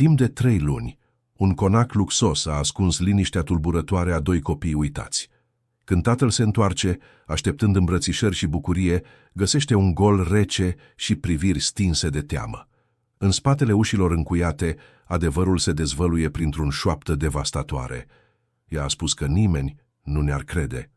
Timp de 3 luni, un conac luxos a ascuns liniștea tulburătoare a doi copii uitați. Când tatăl se întoarce, așteptând îmbrățișări și bucurie, găsește un gol rece și priviri stinse de teamă. În spatele ușilor încuiate, adevărul se dezvăluie printr-un șoaptă devastatoare. Ea a spus că nimeni nu ne-ar crede.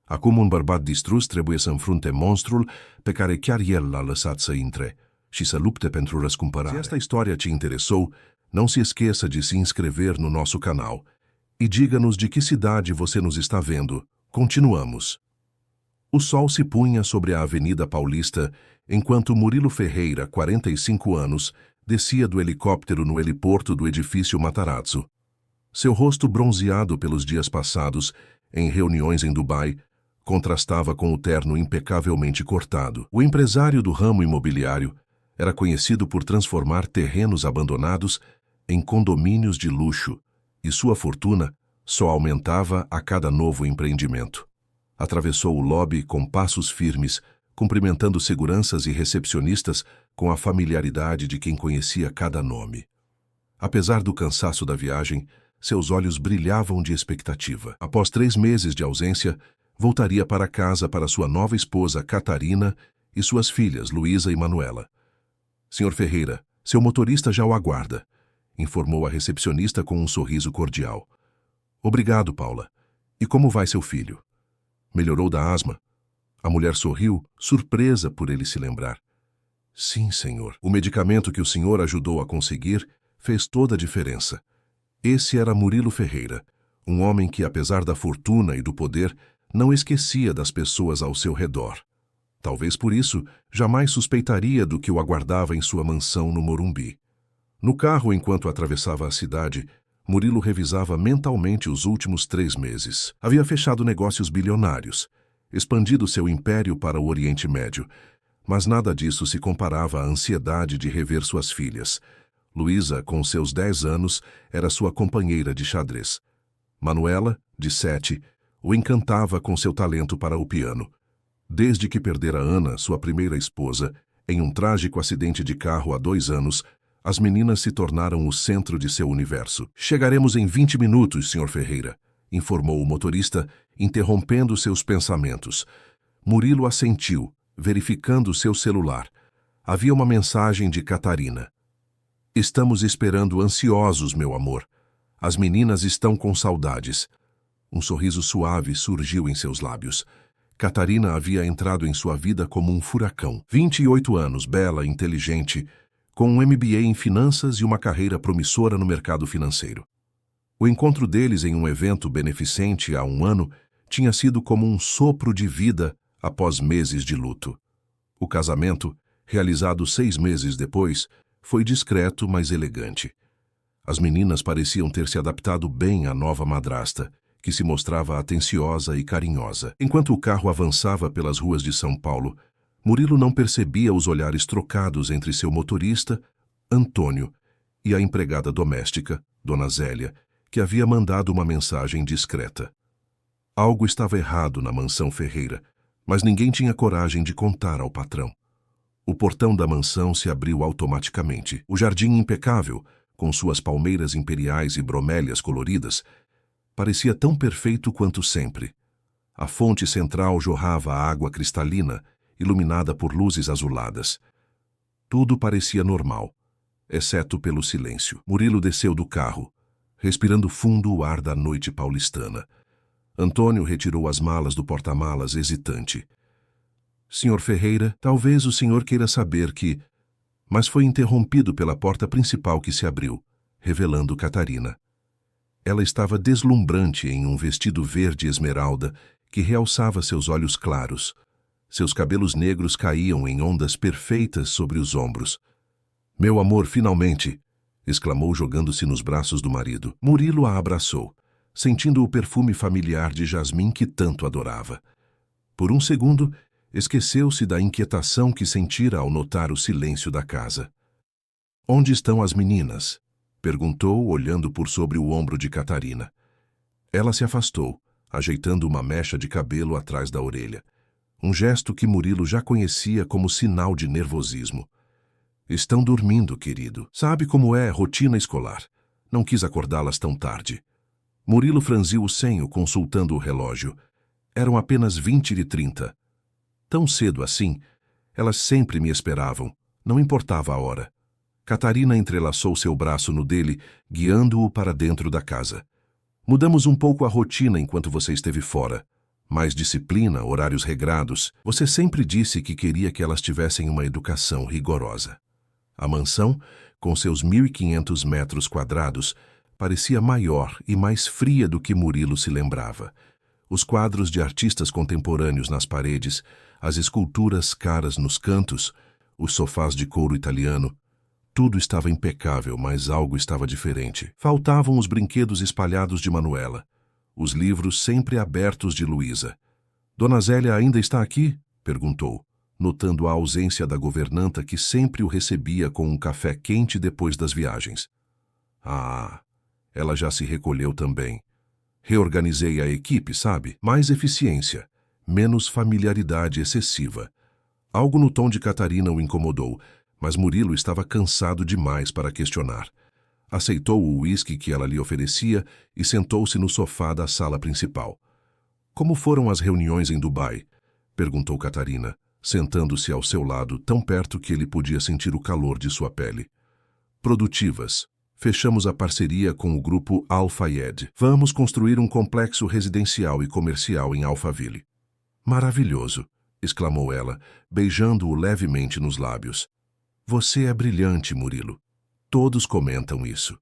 Acum un bărbat distrus trebuie să înfrunte monstrul pe care chiar el l-a lăsat să intre și să lupte pentru răscumpărare. Se esta história te interessou, não se esqueça de se inscrever no nosso canal e diga-nos de que cidade você nos está vendo. Continuamos. O sol se punha sobre a Avenida Paulista enquanto Murilo Ferreira, 45 anos, descia do helicóptero no heliporto do edifício Matarazzo. Seu rosto bronzeado pelos dias passados, em reuniões em Dubai, contrastava com o terno impecavelmente cortado. O empresário do ramo imobiliário era conhecido por transformar terrenos abandonados em condomínios de luxo, e sua fortuna só aumentava a cada novo empreendimento. Atravessou o lobby com passos firmes, cumprimentando seguranças e recepcionistas com a familiaridade de quem conhecia cada nome. Apesar do cansaço da viagem, seus olhos brilhavam de expectativa. Após 3 meses de ausência, voltaria para casa para sua nova esposa, Catarina, e suas filhas, Luísa e Manuela. Senhor Ferreira, seu motorista já o aguarda, informou a recepcionista com um sorriso cordial. Obrigado, Paula. E como vai seu filho? Melhorou da asma? A mulher sorriu, surpresa por ele se lembrar. Sim, senhor. O medicamento que o senhor ajudou a conseguir fez toda a diferença. Esse era Murilo Ferreira, um homem que, apesar da fortuna e do poder, não esquecia das pessoas ao seu redor. Talvez por isso, jamais suspeitaria do que o aguardava em sua mansão no Morumbi. No carro, enquanto atravessava a cidade, Murilo revisava mentalmente os últimos 3 meses. Havia fechado negócios bilionários, expandido seu império para o Oriente Médio, mas nada disso se comparava à ansiedade de rever suas filhas. Luísa, com seus 10 anos, era sua companheira de xadrez. Manuela, de 7, o encantava com seu talento para o piano. Desde que perdera Ana, sua primeira esposa, em um trágico acidente de carro há 2 anos, as meninas se tornaram o centro de seu universo. Chegaremos em 20 minutos, Sr. Ferreira, informou o motorista, interrompendo seus pensamentos. Murilo assentiu, verificando seu celular. Havia uma mensagem de Catarina. Estamos esperando ansiosos, meu amor. As meninas estão com saudades. Um sorriso suave surgiu em seus lábios. Catarina havia entrado em sua vida como um furacão. 28 anos, bela, inteligente, com um MBA em finanças e uma carreira promissora no mercado financeiro. O encontro deles em um evento beneficente há 1 ano tinha sido como um sopro de vida após meses de luto. O casamento, realizado 6 meses depois, foi discreto, mas elegante. As meninas pareciam ter se adaptado bem à nova madrasta, que se mostrava atenciosa e carinhosa. Enquanto o carro avançava pelas ruas de São Paulo, Murilo não percebia os olhares trocados entre seu motorista, Antônio, e a empregada doméstica, Dona Zélia, que havia mandado uma mensagem discreta. Algo estava errado na mansão Ferreira, mas ninguém tinha coragem de contar ao patrão. O portão da mansão se abriu automaticamente. O jardim impecável, com suas palmeiras imperiais e bromélias coloridas, parecia tão perfeito quanto sempre. A fonte central jorrava água cristalina, iluminada por luzes azuladas. Tudo parecia normal, exceto pelo silêncio. Murilo desceu do carro, respirando fundo o ar da noite paulistana. Antônio retirou as malas do porta-malas, hesitante. Senhor Ferreira, talvez o senhor queira saber que... Mas foi interrompido pela porta principal que se abriu, revelando Catarina. Ela estava deslumbrante em um vestido verde esmeralda que realçava seus olhos claros. Seus cabelos negros caíam em ondas perfeitas sobre os ombros. Meu amor, finalmente! Exclamou jogando-se nos braços do marido. Murilo a abraçou, sentindo o perfume familiar de jasmim que tanto adorava. Por um segundo, esqueceu-se da inquietação que sentira ao notar o silêncio da casa. Onde estão as meninas? Perguntou, olhando por sobre o ombro de Catarina. Ela se afastou, ajeitando uma mecha de cabelo atrás da orelha. Um gesto que Murilo já conhecia como sinal de nervosismo. Estão dormindo, querido. Sabe como é rotina escolar. Não quis acordá-las tão tarde. Murilo franziu o senho, consultando o relógio. Eram apenas 20h30. Tão cedo assim, elas sempre me esperavam. Não importava a hora. Catarina entrelaçou seu braço no dele, guiando-o para dentro da casa. Mudamos um pouco a rotina enquanto você esteve fora. Mais disciplina, horários regrados. Você sempre disse que queria que elas tivessem uma educação rigorosa. A mansão, com seus 1.500 metros quadrados, parecia maior e mais fria do que Murilo se lembrava. Os quadros de artistas contemporâneos nas paredes, as esculturas caras nos cantos, os sofás de couro italiano, tudo estava impecável, mas algo estava diferente. Faltavam os brinquedos espalhados de Manuela, os livros sempre abertos de Luísa. Dona Zélia ainda está aqui? Perguntou, notando a ausência da governanta que sempre o recebia com um café quente depois das viagens. Ah, ela já se recolheu também. Reorganizei a equipe, sabe? Mais eficiência, menos familiaridade excessiva. Algo no tom de Catarina o incomodou, mas Murilo estava cansado demais para questionar. Aceitou o uísque que ela lhe oferecia e sentou-se no sofá da sala principal. Como foram as reuniões em Dubai? Perguntou Catarina, sentando-se ao seu lado tão perto que ele podia sentir o calor de sua pele. Produtivas. Fechamos a parceria com o grupo Al-Fayed. Vamos construir um complexo residencial e comercial em Alphaville. Maravilhoso, exclamou ela, beijando-o levemente nos lábios. Você é brilhante, Murilo. Todos comentam isso.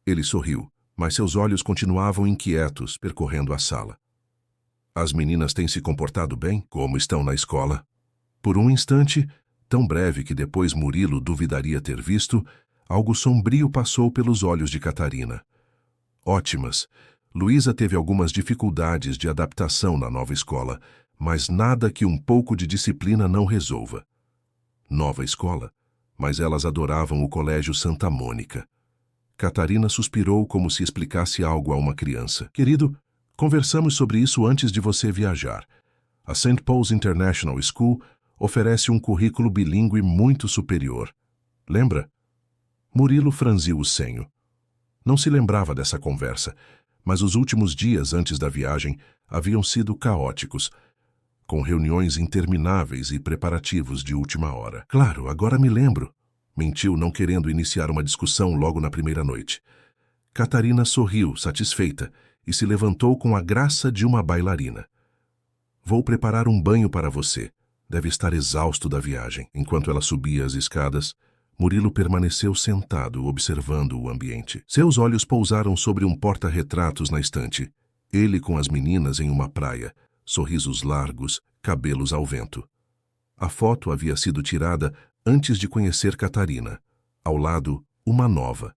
Ele sorriu, mas seus olhos continuavam inquietos, percorrendo a sala. As meninas têm se comportado bem? Como estão na escola? Por um instante, tão breve que depois Murilo duvidaria ter visto, algo sombrio passou pelos olhos de Catarina. Ótimas. Luísa teve algumas dificuldades de adaptação na nova escola, mas nada que um pouco de disciplina não resolva. Nova escola? Mas elas adoravam o Colégio Santa Mônica. Catarina suspirou como se explicasse algo a uma criança. Querido, conversamos sobre isso antes de você viajar. A St. Paul's International School oferece um currículo bilíngue muito superior. Lembra? Murilo franziu o senho. Não se lembrava dessa conversa, mas os últimos dias antes da viagem haviam sido caóticos, com reuniões intermináveis e preparativos de última hora. Claro, agora me lembro, mentiu, não querendo iniciar uma discussão logo na primeira noite. Catarina sorriu, satisfeita, e se levantou com a graça de uma bailarina. Vou preparar um banho para você. Deve estar exausto da viagem. Enquanto ela subia as escadas, Murilo permaneceu sentado, observando o ambiente. Seus olhos pousaram sobre um porta-retratos na estante. Ele com as meninas em uma praia, sorrisos largos, cabelos ao vento. A foto havia sido tirada antes de conhecer Catarina. Ao lado, uma nova.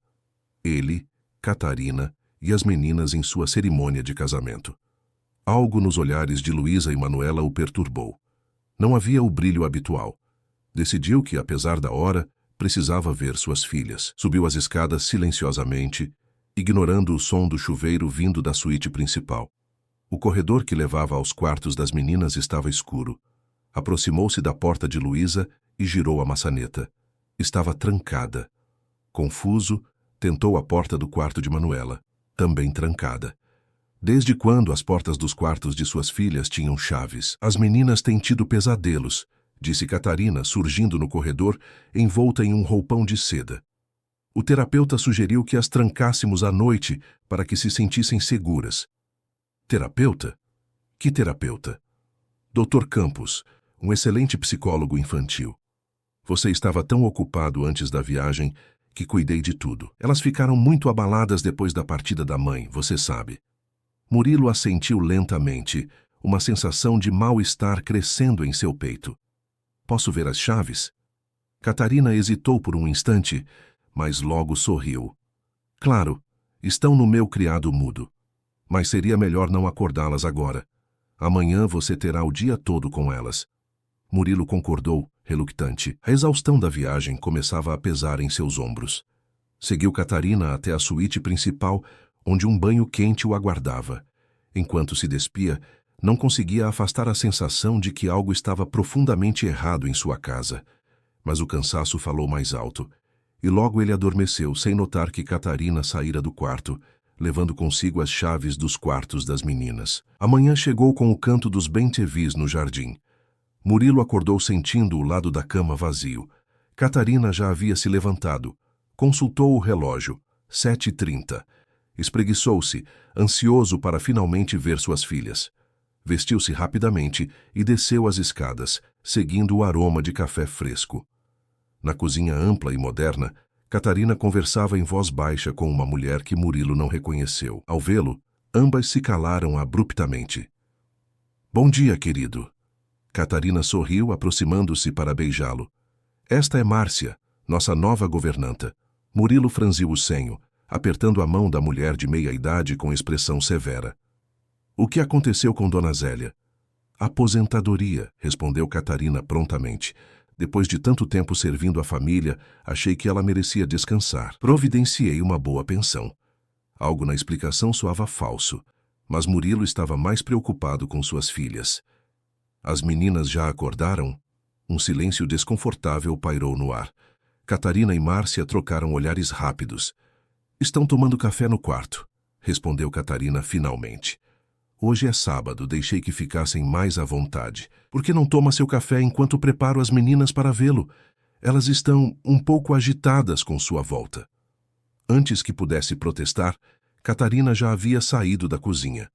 Ele, Catarina e as meninas em sua cerimônia de casamento. Algo nos olhares de Luísa e Manuela o perturbou. Não havia o brilho habitual. Decidiu que, apesar da hora, precisava ver suas filhas. Subiu as escadas silenciosamente, ignorando o som do chuveiro vindo da suíte principal. O corredor que levava aos quartos das meninas estava escuro. Aproximou-se da porta de Luísa e girou a maçaneta. Estava trancada. Confuso, tentou a porta do quarto de Manuela, também trancada. Desde quando as portas dos quartos de suas filhas tinham chaves? As meninas têm tido pesadelos, disse Catarina, surgindo no corredor, envolta em um roupão de seda. O terapeuta sugeriu que as trancássemos à noite para que se sentissem seguras. Terapeuta? Que terapeuta? Dr. Campos, um excelente psicólogo infantil. Você estava tão ocupado antes da viagem que cuidei de tudo. Elas ficaram muito abaladas depois da partida da mãe, você sabe. Murilo assentiu lentamente, uma sensação de mal-estar crescendo em seu peito. Posso ver as chaves? Catarina hesitou por um instante, mas logo sorriu. Claro, estão no meu criado mudo. Mas seria melhor não acordá-las agora. Amanhã você terá o dia todo com elas. Murilo concordou, reluctante. A exaustão da viagem começava a pesar em seus ombros. Seguiu Catarina até a suíte principal, onde um banho quente o aguardava. Enquanto se despia, não conseguia afastar a sensação de que algo estava profundamente errado em sua casa. mas o cansaço falou mais alto, e logo ele adormeceu sem notar que Catarina saíra do quarto, levando consigo as chaves dos quartos das meninas. A manhã chegou com o canto dos bem-te-vis no jardim. Murilo acordou sentindo o lado da cama vazio. Catarina já havia se levantado. Consultou o relógio. 7h30. Espreguiçou-se, ansioso para finalmente ver suas filhas. Vestiu-se rapidamente e desceu as escadas, seguindo o aroma de café fresco. Na cozinha ampla e moderna, Catarina conversava em voz baixa com uma mulher que Murilo não reconheceu. Ao vê-lo, ambas se calaram abruptamente. "Bom dia, querido." Catarina sorriu, aproximando-se para beijá-lo. "Esta é Márcia, nossa nova governanta." Murilo franziu o senho, apertando a mão da mulher de meia-idade com expressão severa. "O que aconteceu com Dona Zélia?" "Aposentadoria", respondeu Catarina prontamente. "Depois de tanto tempo servindo a família, achei que ela merecia descansar. Providenciei uma boa pensão." Algo na explicação soava falso, mas Murilo estava mais preocupado com suas filhas. "As meninas já acordaram?" Um silêncio desconfortável pairou no ar. Catarina e Márcia trocaram olhares rápidos. "Estão tomando café no quarto", respondeu Catarina finalmente. "Hoje é sábado, deixei que ficassem mais à vontade. Por que não toma seu café enquanto preparo as meninas para vê-lo? Elas estão um pouco agitadas com sua volta." Antes que pudesse protestar, Catarina já havia saído da cozinha.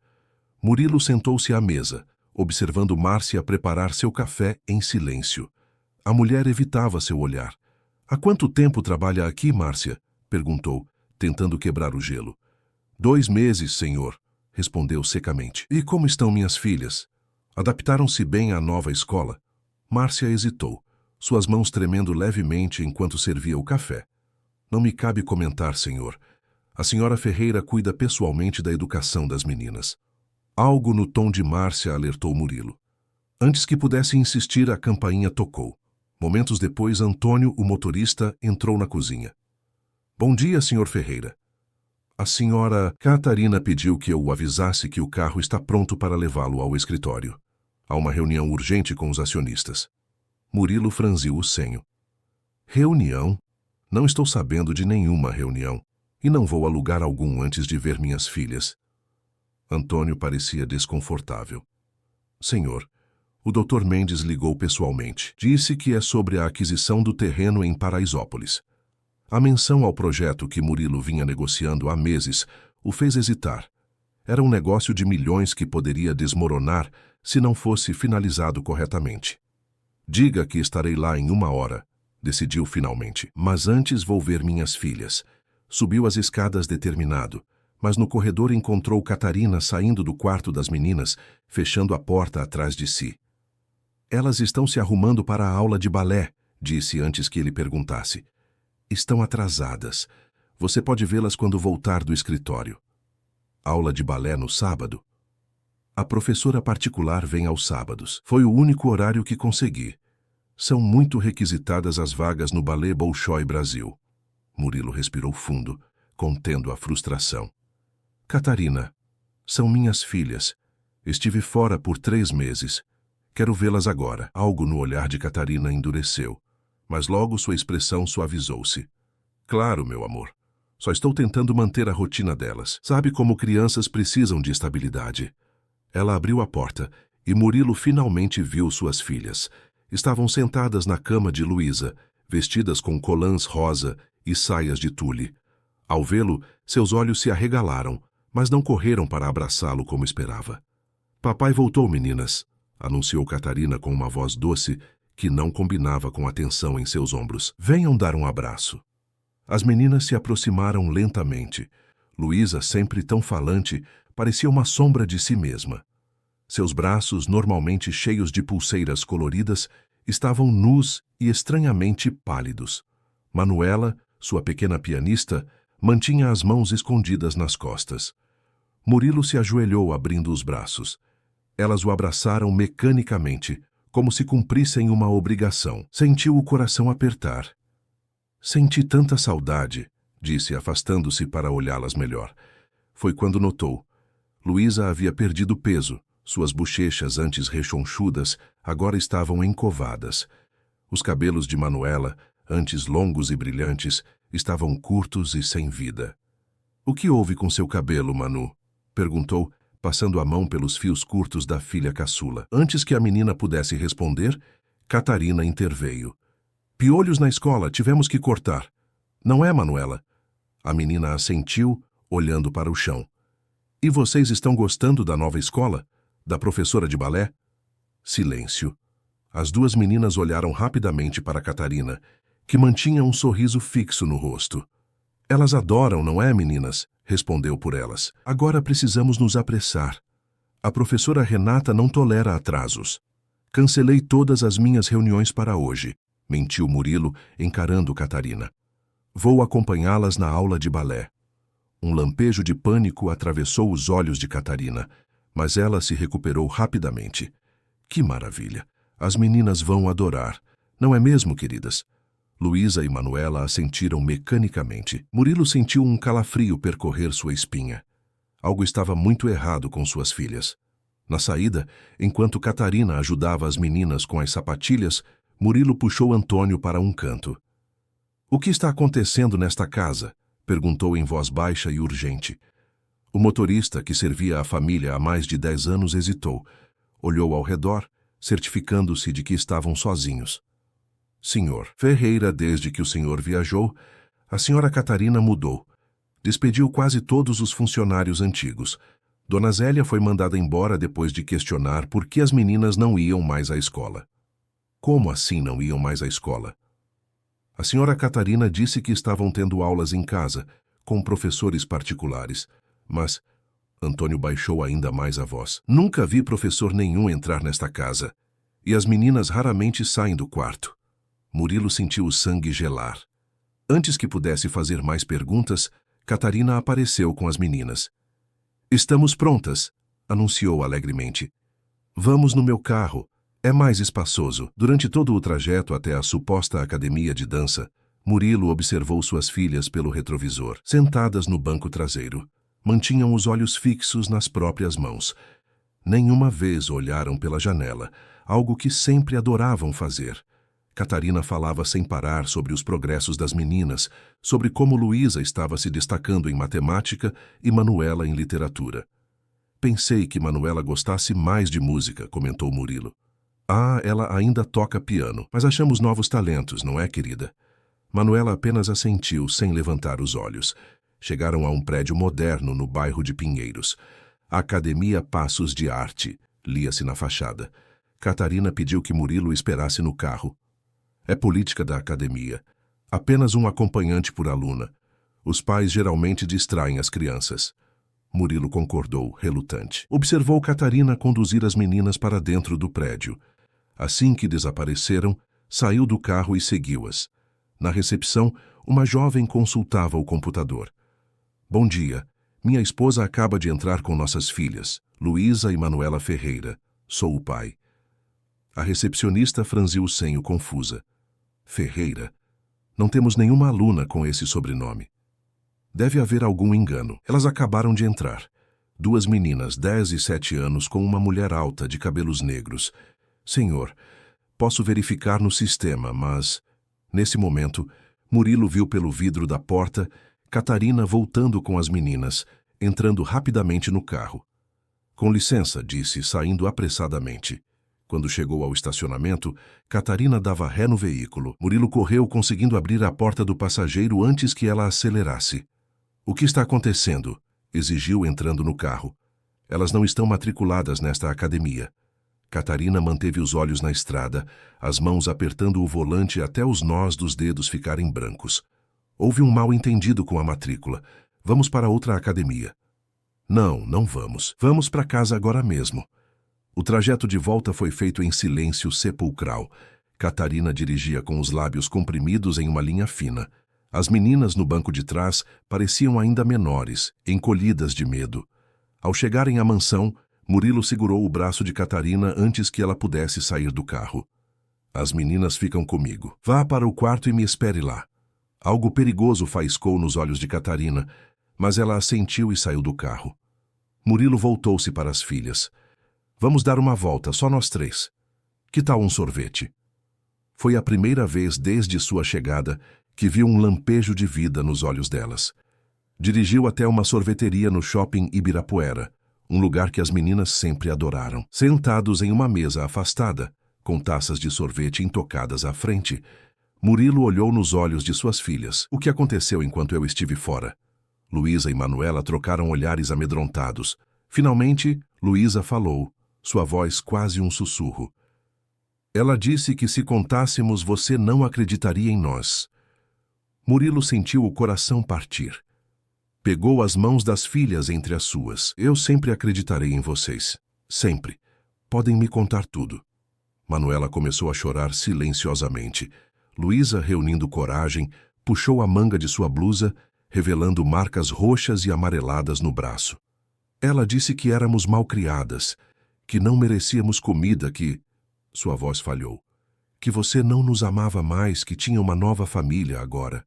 Murilo sentou-se à mesa, observando Márcia preparar seu café em silêncio. A mulher evitava seu olhar. "Há quanto tempo trabalha aqui, Márcia?" perguntou, tentando quebrar o gelo. 2 meses, senhor", respondeu secamente. "E como estão minhas filhas? Adaptaram-se bem à nova escola?" Márcia hesitou, suas mãos tremendo levemente enquanto servia o café. "Não me cabe comentar, senhor. A senhora Ferreira cuida pessoalmente da educação das meninas." Algo no tom de Márcia alertou Murilo. Antes que pudesse insistir, a campainha tocou. Momentos depois, Antônio, o motorista, entrou na cozinha. "Bom dia, senhor Ferreira." "A senhora Catarina pediu que eu o avisasse que o carro está pronto para levá-lo ao escritório. Há uma reunião urgente com os acionistas." Murilo franziu o senho. "Reunião? Não estou sabendo de nenhuma reunião, e não vou a lugar algum antes de ver minhas filhas." Antônio parecia desconfortável. "Senhor, o Dr. Mendes ligou pessoalmente. Disse que é sobre a aquisição do terreno em Paraisópolis." A menção ao projeto que Murilo vinha negociando há meses o fez hesitar. Era um negócio de milhões que poderia desmoronar se não fosse finalizado corretamente. "Diga que estarei lá em 1 hora", decidiu finalmente. "Mas antes vou ver minhas filhas." Subiu as escadas determinado, mas no corredor encontrou Catarina saindo do quarto das meninas, fechando a porta atrás de si. "Elas estão se arrumando para a aula de balé", disse antes que ele perguntasse. "Estão atrasadas. Você pode vê-las quando voltar do escritório." "Aula de balé no sábado?" "A professora particular vem aos sábados. Foi o único horário que consegui. São muito requisitadas as vagas no Ballet Bolshoi Brasil." Murilo respirou fundo, contendo a frustração. "Catarina, são minhas filhas. Estive fora por 3 meses. Quero vê-las agora." Algo no olhar de Catarina endureceu, mas logo sua expressão suavizou-se. "Claro, meu amor. Só estou tentando manter a rotina delas. Sabe como crianças precisam de estabilidade." Ela abriu a porta e Murilo finalmente viu suas filhas. Estavam sentadas na cama de Luísa, vestidas com colãs rosa e saias de tule. Ao vê-lo, seus olhos se arregalaram, mas não correram para abraçá-lo como esperava. "Papai voltou, meninas", anunciou Catarina com uma voz doce que não combinava com a tensão em seus ombros. "Venham dar um abraço." As meninas se aproximaram lentamente. Luísa, sempre tão falante, parecia uma sombra de si mesma. Seus braços, normalmente cheios de pulseiras coloridas, estavam nus e estranhamente pálidos. Manuela, sua pequena pianista, mantinha as mãos escondidas nas costas. Murilo se ajoelhou abrindo os braços. Elas o abraçaram mecanicamente, como se cumprissem uma obrigação. Sentiu o coração apertar. "Senti tanta saudade", disse, afastando-se para olhá-las melhor. Foi quando notou. Luísa havia perdido peso. Suas bochechas, antes rechonchudas, agora estavam encovadas. Os cabelos de Manuela, antes longos e brilhantes, estavam curtos e sem vida. "O que houve com seu cabelo, Manu?" perguntou, passando a mão pelos fios curtos da filha caçula. Antes que a menina pudesse responder, Catarina interveio. "Piolhos na escola, tivemos que cortar. Não é, Manuela?" A menina assentiu, olhando para o chão. "E vocês estão gostando da nova escola? Da professora de balé?" Silêncio. As duas meninas olharam rapidamente para Catarina, que mantinha um sorriso fixo no rosto. "Elas adoram, não é, meninas?" respondeu por elas. "Agora precisamos nos apressar. A professora Renata não tolera atrasos. Cancelei todas as minhas reuniões para hoje", mentiu Murilo, encarando Catarina. "Vou acompanhá-las na aula de balé." Um lampejo de pânico atravessou os olhos de Catarina, mas ela se recuperou rapidamente. "Que maravilha! As meninas vão adorar. Não é mesmo, queridas?" Luísa e Manuela assentiram mecanicamente. Murilo sentiu um calafrio percorrer sua espinha. Algo estava muito errado com suas filhas. Na saída, enquanto Catarina ajudava as meninas com as sapatilhas, Murilo puxou Antônio para um canto. "O que está acontecendo nesta casa?" perguntou em voz baixa e urgente. O motorista, que servia a família há mais de 10 anos, hesitou. Olhou ao redor, certificando-se de que estavam sozinhos. "Senhor Ferreira, desde que o senhor viajou, a senhora Catarina mudou. Despediu quase todos os funcionários antigos. Dona Zélia foi mandada embora depois de questionar por que as meninas não iam mais à escola." "Como assim não iam mais à escola?" "A senhora Catarina disse que estavam tendo aulas em casa, com professores particulares. Mas..." Antônio baixou ainda mais a voz. "Nunca vi professor nenhum entrar nesta casa. E as meninas raramente saem do quarto." Murilo sentiu o sangue gelar. Antes que pudesse fazer mais perguntas, Catarina apareceu com as meninas. "Estamos prontas", anunciou alegremente. "Vamos no meu carro. É mais espaçoso." Durante todo o trajeto até a suposta academia de dança, Murilo observou suas filhas pelo retrovisor. Sentadas no banco traseiro, mantinham os olhos fixos nas próprias mãos. Nenhuma vez olharam pela janela, algo que sempre adoravam fazer. Catarina falava sem parar sobre os progressos das meninas, sobre como Luísa estava se destacando em matemática e Manuela em literatura. "Pensei que Manuela gostasse mais de música", comentou Murilo. "Ah, ela ainda toca piano, mas achamos novos talentos, não é, querida?" Manuela apenas assentiu, sem levantar os olhos. Chegaram a um prédio moderno no bairro de Pinheiros. "Academia Passos de Arte", lia-se na fachada. Catarina pediu que Murilo esperasse no carro. "É política da academia. Apenas um acompanhante por aluna. Os pais geralmente distraem as crianças." Murilo concordou, relutante. Observou Catarina conduzir as meninas para dentro do prédio. Assim que desapareceram, saiu do carro e seguiu-as. Na recepção, uma jovem consultava o computador. "Bom dia. Minha esposa acaba de entrar com nossas filhas, Luísa e Manuela Ferreira. Sou o pai." A recepcionista franziu o senho confusa. "Ferreira? Não temos nenhuma aluna com esse sobrenome." "Deve haver algum engano. Elas acabaram de entrar. 2 meninas, 10 e 7 anos, com uma mulher alta, de cabelos negros. Senhor, posso verificar no sistema, mas..." Nesse momento, Murilo viu pelo vidro da porta Catarina voltando com as meninas, entrando rapidamente no carro. "Com licença", disse, saindo apressadamente. Quando chegou ao estacionamento, Catarina dava ré no veículo. Murilo correu, conseguindo abrir a porta do passageiro antes que ela acelerasse. "O que está acontecendo?" exigiu, entrando no carro. "Elas não estão matriculadas nesta academia." Catarina manteve os olhos na estrada, as mãos apertando o volante até os nós dos dedos ficarem brancos. "Houve um mal-entendido com a matrícula. Vamos para outra academia." Não, não vamos. Vamos para casa agora mesmo." O trajeto de volta foi feito em silêncio sepulcral. Catarina dirigia com os lábios comprimidos em uma linha fina. As meninas no banco de trás pareciam ainda menores, encolhidas de medo. Ao chegarem à mansão, Murilo segurou o braço de Catarina antes que ela pudesse sair do carro. "As meninas ficam comigo. Vá para o quarto e me espere lá." Algo perigoso faiscou nos olhos de Catarina, mas ela assentiu e saiu do carro. Murilo voltou-se para as filhas. "Vamos dar uma volta, só nós 3. Que tal um sorvete?" Foi a primeira vez desde sua chegada que viu um lampejo de vida nos olhos delas. Dirigiu até uma sorveteria no shopping Ibirapuera, um lugar que as meninas sempre adoraram. Sentados em uma mesa afastada, com taças de sorvete intocadas à frente, Murilo olhou nos olhos de suas filhas. O que aconteceu enquanto eu estive fora? Luísa e Manuela trocaram olhares amedrontados. Finalmente, Luísa falou, sua voz quase um sussurro. Ela disse que se contássemos você não acreditaria em nós. Murilo sentiu o coração partir. Pegou as mãos das filhas entre as suas. Eu sempre acreditarei em vocês. Sempre. Podem me contar tudo. Manuela começou a chorar silenciosamente. Luísa, reunindo coragem, puxou a manga de sua blusa, revelando marcas roxas e amareladas no braço. Ela disse que éramos malcriadas, que não merecíamos comida, que... Sua voz falhou. Que você não nos amava mais, que tinha uma nova família agora.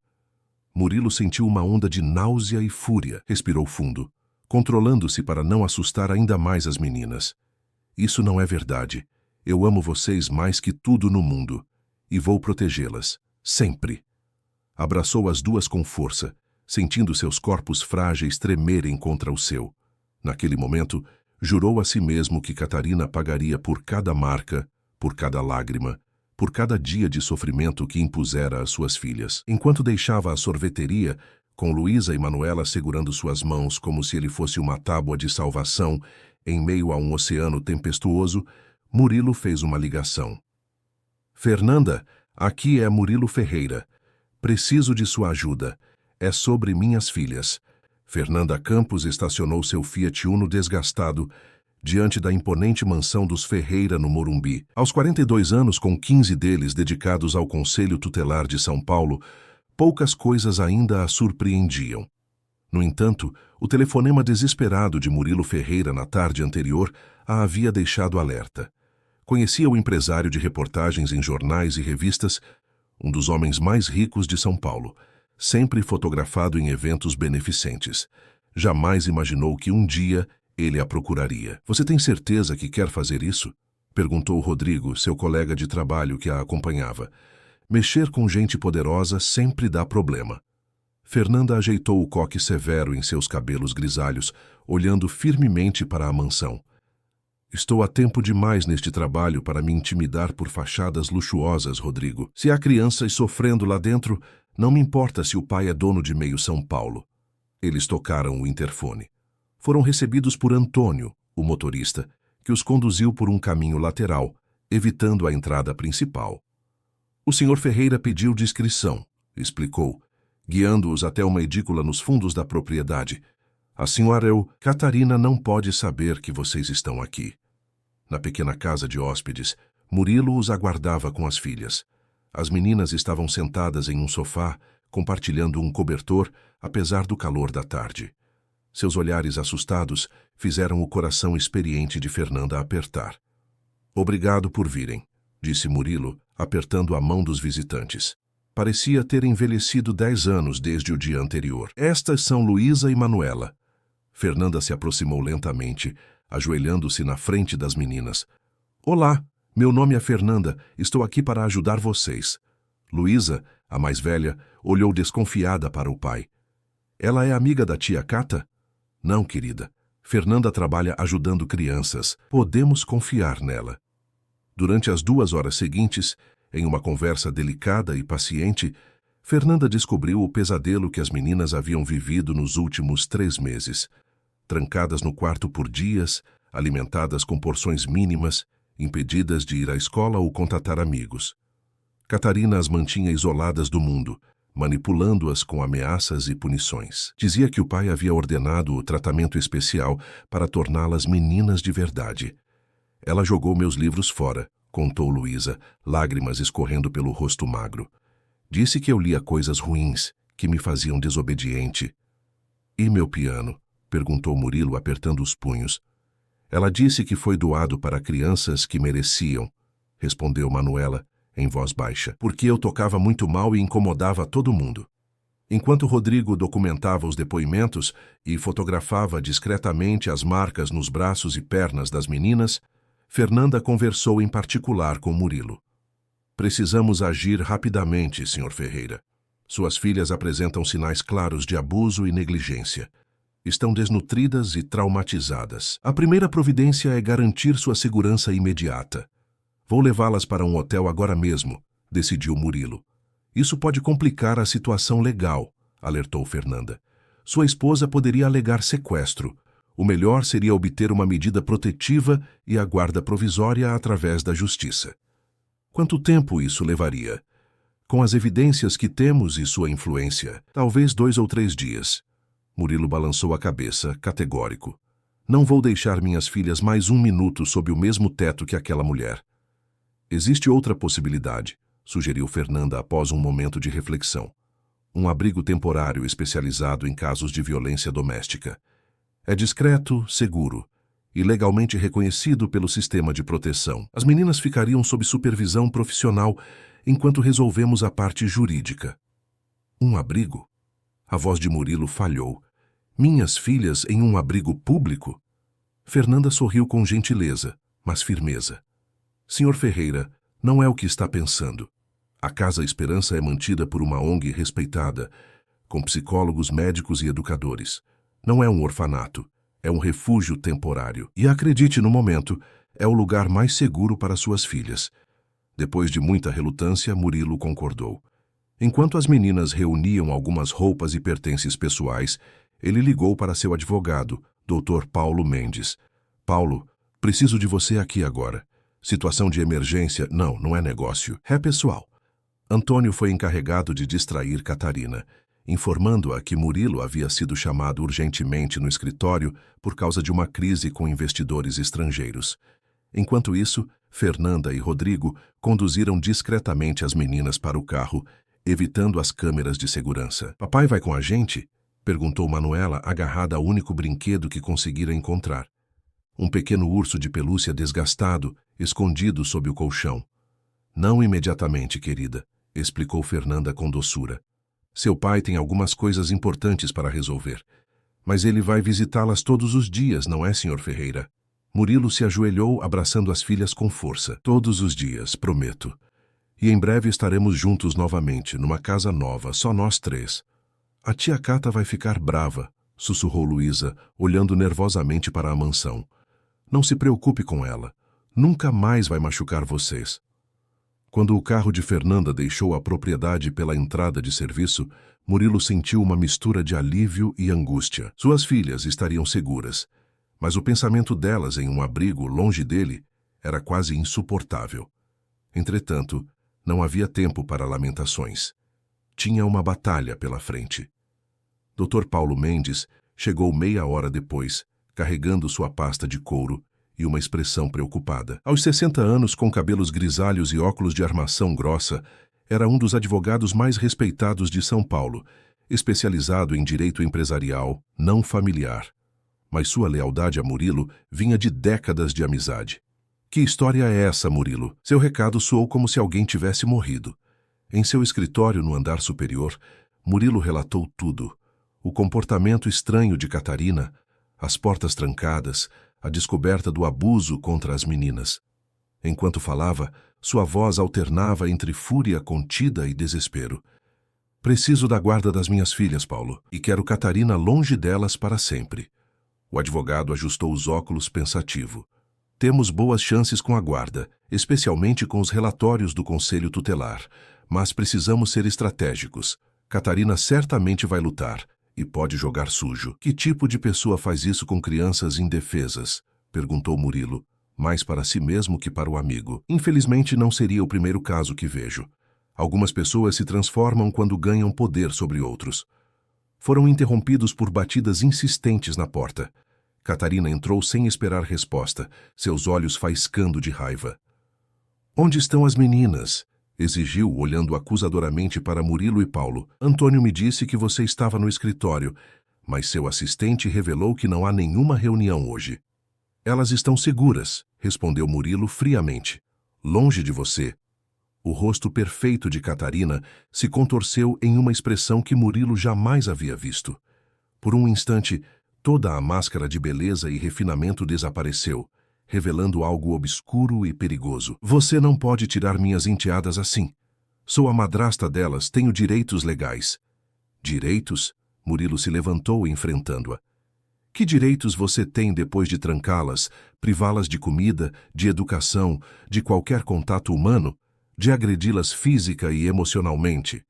Murilo sentiu uma onda de náusea e fúria. Respirou fundo, controlando-se para não assustar ainda mais as meninas. Isso não é verdade. Eu amo vocês mais que tudo no mundo. E vou protegê-las. Sempre. Abraçou as duas com força, sentindo seus corpos frágeis tremerem contra o seu. Naquele momento, jurou a si mesmo que Catarina pagaria por cada marca, por cada lágrima, por cada dia de sofrimento que impusera às suas filhas. Enquanto deixava a sorveteria, com Luísa e Manuela segurando suas mãos como se ele fosse uma tábua de salvação, em meio a um oceano tempestuoso, Murilo fez uma ligação. Fernanda, aqui é Murilo Ferreira. Preciso de sua ajuda. É sobre minhas filhas. Fernanda Campos estacionou seu Fiat Uno desgastado diante da imponente mansão dos Ferreira no Morumbi. Aos 42 anos, com 15 deles dedicados ao Conselho Tutelar de São Paulo, poucas coisas ainda a surpreendiam. No entanto, o telefonema desesperado de Murilo Ferreira na tarde anterior a havia deixado alerta. Conhecia o empresário de reportagens em jornais e revistas, um dos homens mais ricos de São Paulo, sempre fotografado em eventos beneficentes. Jamais imaginou que um dia ele a procuraria. Você tem certeza que quer fazer isso? Perguntou Rodrigo, seu colega de trabalho que a acompanhava. Mexer com gente poderosa sempre dá problema. Fernanda ajeitou o coque severo em seus cabelos grisalhos, olhando firmemente para a mansão. Estou há tempo demais neste trabalho para me intimidar por fachadas luxuosas, Rodrigo. Se há crianças sofrendo lá dentro, não me importa se o pai é dono de meio São Paulo. Eles tocaram o interfone. Foram recebidos por Antônio, o motorista, que os conduziu por um caminho lateral, evitando a entrada principal. O Sr. Ferreira pediu discrição, explicou, guiando-os até uma edícula nos fundos da propriedade. A senhora Catarina não pode saber que vocês estão aqui. Na pequena casa de hóspedes, Murilo os aguardava com as filhas. As meninas estavam sentadas em um sofá, compartilhando um cobertor, apesar do calor da tarde. Seus olhares assustados fizeram o coração experiente de Fernanda apertar. Obrigado por virem, disse Murilo, apertando a mão dos visitantes. Parecia ter envelhecido 10 anos desde o dia anterior. Estas são Luísa e Manuela. Fernanda se aproximou lentamente, ajoelhando-se na frente das meninas. Olá, meu nome é Fernanda, estou aqui para ajudar vocês. Luísa, a mais velha, olhou desconfiada para o pai. Ela é amiga da tia Cata? Não, querida. Fernanda trabalha ajudando crianças. Podemos confiar nela. Durante as 2 horas seguintes, em uma conversa delicada e paciente, Fernanda descobriu o pesadelo que as meninas haviam vivido nos últimos 3 meses. Trancadas no quarto por dias, alimentadas com porções mínimas, impedidas de ir à escola ou contatar amigos. Catarina as mantinha isoladas do mundo, manipulando-as com ameaças e punições. Dizia que o pai havia ordenado o tratamento especial para torná-las meninas de verdade. Ela jogou meus livros fora, contou Luísa, lágrimas escorrendo pelo rosto magro. Disse que eu lia coisas ruins, que me faziam desobediente. E meu piano? Perguntou Murilo, apertando os punhos. Ela disse que foi doado para crianças que mereciam, respondeu Manuela, em voz baixa, porque eu tocava muito mal e incomodava todo mundo. Enquanto Rodrigo documentava os depoimentos e fotografava discretamente as marcas nos braços e pernas das meninas, Fernanda conversou em particular com Murilo. Precisamos agir rapidamente, Sr. Ferreira. Suas filhas apresentam sinais claros de abuso e negligência. Estão desnutridas e traumatizadas. A primeira providência é garantir sua segurança imediata. Vou levá-las para um hotel agora mesmo, decidiu Murilo. Isso pode complicar a situação legal, alertou Fernanda. Sua esposa poderia alegar sequestro. O melhor seria obter uma medida protetiva e a guarda provisória através da justiça. Quanto tempo isso levaria? Com as evidências que temos e sua influência, talvez 2 ou 3 dias. Murilo balançou a cabeça, categórico. Não vou deixar minhas filhas mais 1 minuto sob o mesmo teto que aquela mulher. Existe outra possibilidade, sugeriu Fernanda após um momento de reflexão. Um abrigo temporário especializado em casos de violência doméstica. É discreto, seguro e legalmente reconhecido pelo sistema de proteção. As meninas ficariam sob supervisão profissional enquanto resolvemos a parte jurídica. Um abrigo? A voz de Murilo falhou. Minhas filhas em um abrigo público? Fernanda sorriu com gentileza, mas firmeza. Sr. Ferreira, não é o que está pensando. A Casa Esperança é mantida por uma ONG respeitada, com psicólogos, médicos e educadores. Não é um orfanato, é um refúgio temporário. E acredite, no momento, é o lugar mais seguro para suas filhas. Depois de muita relutância, Murilo concordou. Enquanto as meninas reuniam algumas roupas e pertences pessoais, ele ligou para seu advogado, Dr. Paulo Mendes. Paulo, preciso de você aqui agora. Situação de emergência, não é negócio, é pessoal. Antônio foi encarregado de distrair Catarina, informando-a que Murilo havia sido chamado urgentemente no escritório por causa de uma crise com investidores estrangeiros. Enquanto isso, Fernanda e Rodrigo conduziram discretamente as meninas para o carro, evitando as câmeras de segurança. Papai vai com a gente? Perguntou Manuela, agarrada ao único brinquedo que conseguira encontrar. Um pequeno urso de pelúcia desgastado, escondido sob o colchão. Não imediatamente, querida, explicou Fernanda com doçura. Seu pai tem algumas coisas importantes para resolver. Mas ele vai visitá-las todos os dias, não é, Sr. Ferreira? Murilo se ajoelhou, abraçando as filhas com força. Todos os dias, prometo. E em breve estaremos juntos novamente, numa casa nova, só nós 3. A tia Cata vai ficar brava, sussurrou Luísa, olhando nervosamente para a mansão. Não se preocupe com ela. Nunca mais vai machucar vocês. Quando o carro de Fernanda deixou a propriedade pela entrada de serviço, Murilo sentiu uma mistura de alívio e angústia. Suas filhas estariam seguras, mas o pensamento delas em um abrigo longe dele era quase insuportável. Entretanto, não havia tempo para lamentações. Tinha uma batalha pela frente. Dr. Paulo Mendes chegou meia hora depois, carregando sua pasta de couro e uma expressão preocupada. Aos 60 anos, com cabelos grisalhos e óculos de armação grossa, era um dos advogados mais respeitados de São Paulo, especializado em direito empresarial, não familiar. Mas sua lealdade a Murilo vinha de décadas de amizade. Que história é essa, Murilo? Seu recado soou como se alguém tivesse morrido. Em seu escritório no andar superior, Murilo relatou tudo. O comportamento estranho de Catarina, as portas trancadas, a descoberta do abuso contra as meninas. Enquanto falava, sua voz alternava entre fúria contida e desespero. Preciso da guarda das minhas filhas, Paulo, e quero Catarina longe delas para sempre. O advogado ajustou os óculos pensativo. Temos boas chances com a guarda, especialmente com os relatórios do Conselho Tutelar, mas precisamos ser estratégicos. Catarina certamente vai lutar e pode jogar sujo. Que tipo de pessoa faz isso com crianças indefesas? Perguntou Murilo, mais para si mesmo que para o amigo. Infelizmente não seria o primeiro caso que vejo. Algumas pessoas se transformam quando ganham poder sobre outros. Foram interrompidos por batidas insistentes na porta. Catarina entrou sem esperar resposta, seus olhos faiscando de raiva. Onde estão as meninas? Exigiu, olhando acusadoramente para Murilo e Paulo. Antônio me disse que você estava no escritório, mas seu assistente revelou que não há nenhuma reunião hoje. Elas estão seguras, respondeu Murilo friamente. Longe de você. O rosto perfeito de Catarina se contorceu em uma expressão que Murilo jamais havia visto. Por um instante, toda a máscara de beleza e refinamento desapareceu, revelando algo obscuro e perigoso. Você não pode tirar minhas enteadas assim. Sou a madrasta delas, tenho direitos legais. Direitos? Murilo se levantou enfrentando-a. Que direitos você tem depois de trancá-las, privá-las de comida, de educação, de qualquer contato humano, de agredi-las física e emocionalmente?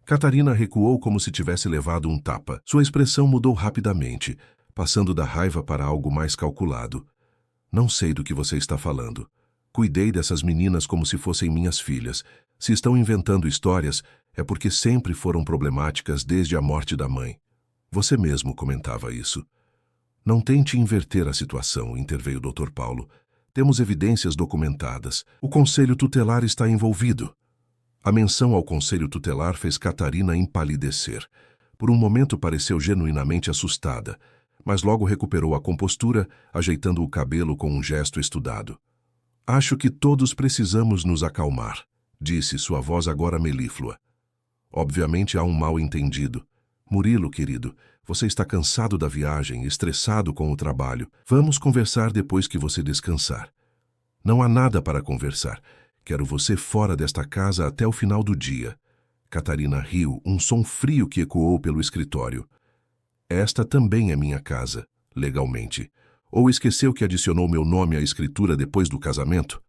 Catarina recuou como se tivesse levado um tapa. Sua expressão mudou rapidamente, passando da raiva para algo mais calculado. Não sei do que você está falando. Cuidei dessas meninas como se fossem minhas filhas. Se estão inventando histórias, é porque sempre foram problemáticas desde a morte da mãe. Você mesmo comentava isso. Não tente inverter a situação, interveio o Dr. Paulo. Temos evidências documentadas. O Conselho Tutelar está envolvido. A menção ao Conselho Tutelar fez Catarina empalidecer. Por um momento pareceu genuinamente assustada, mas logo recuperou a compostura, ajeitando o cabelo com um gesto estudado. Acho que todos precisamos nos acalmar, disse, sua voz agora melíflua. Obviamente há um mal-entendido. Murilo, querido, você está cansado da viagem, estressado com o trabalho. Vamos conversar depois que você descansar. Não há nada para conversar. Quero você fora desta casa até o final do dia. Catarina riu, um som frio que ecoou pelo escritório. Esta também é minha casa, legalmente. Ou esqueceu que adicionou meu nome à escritura depois do casamento?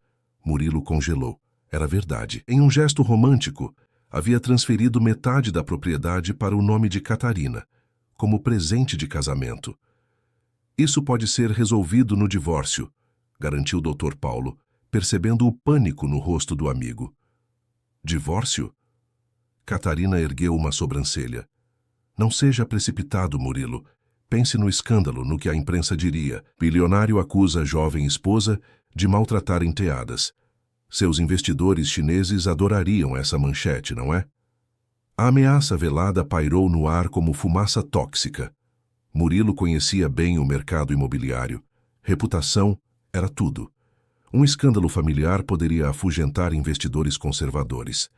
Murilo congelou. Era verdade. Em um gesto romântico, havia transferido metade da propriedade para o nome de Catarina, como presente de casamento. Isso pode ser resolvido no divórcio, garantiu o Dr. Paulo, percebendo o pânico no rosto do amigo. Divórcio? Catarina ergueu uma sobrancelha. Não seja precipitado, Murilo. Pense no escândalo, no que a imprensa diria. Bilionário acusa a jovem esposa de maltratar enteadas. Seus investidores chineses adorariam essa manchete, não é? A ameaça velada pairou no ar como fumaça tóxica. Murilo conhecia bem o mercado imobiliário. Reputação era tudo. Um escândalo familiar poderia afugentar investidores conservadores.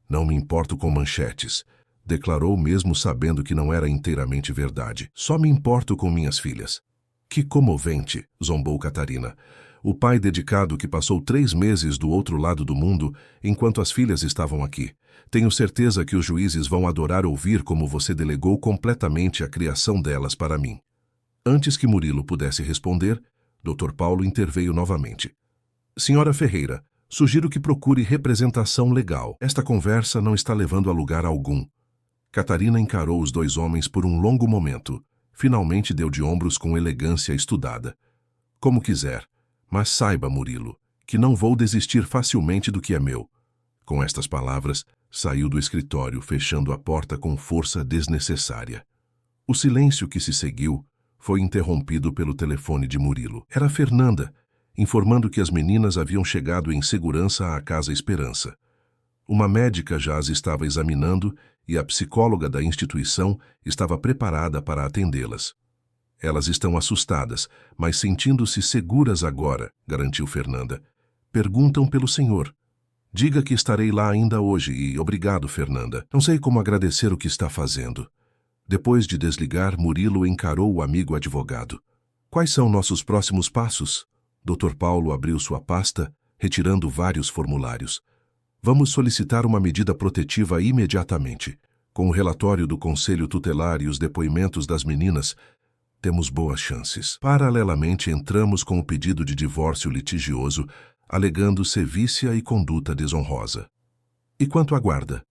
Não me importo com manchetes, declarou mesmo sabendo que não era inteiramente verdade. Só me importo com minhas filhas. Que comovente, zombou Catarina. O pai dedicado que passou 3 meses do outro lado do mundo enquanto as filhas estavam aqui. Tenho certeza que os juízes vão adorar ouvir como você delegou completamente a criação delas para mim. Antes que Murilo pudesse responder, Dr. Paulo interveio novamente. Senhora Ferreira, sugiro que procure representação legal. Esta conversa não está levando a lugar algum. Catarina encarou os 2 homens por um longo momento. Finalmente deu de ombros com elegância estudada. Como quiser, mas saiba, Murilo, que não vou desistir facilmente do que é meu. Com estas palavras, saiu do escritório, fechando a porta com força desnecessária. O silêncio que se seguiu foi interrompido pelo telefone de Murilo. Era Fernanda, informando que as meninas haviam chegado em segurança à Casa Esperança. Uma médica já as estava examinando e a psicóloga da instituição estava preparada para atendê-las. Elas estão assustadas, mas sentindo-se seguras agora, garantiu Fernanda. Perguntam pelo senhor. Diga que estarei lá ainda hoje e obrigado, Fernanda. Não sei como agradecer o que está fazendo. Depois de desligar, Murilo encarou o amigo advogado. Quais são nossos próximos passos? Dr. Paulo abriu sua pasta, retirando vários formulários. Vamos solicitar uma medida protetiva imediatamente. Com o relatório do Conselho Tutelar e os depoimentos das meninas, temos boas chances. Paralelamente, entramos com o pedido de divórcio litigioso, alegando sevícia e conduta desonrosa. E quanto à guarda?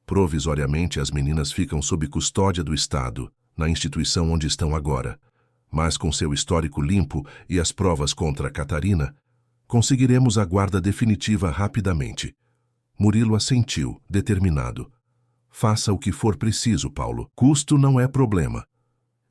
Provisoriamente, as meninas ficam sob custódia do Estado, na instituição onde estão agora. Mas com seu histórico limpo e as provas contra Catarina, conseguiremos a guarda definitiva rapidamente. Murilo assentiu, determinado. Faça o que for preciso, Paulo. Custo não é problema.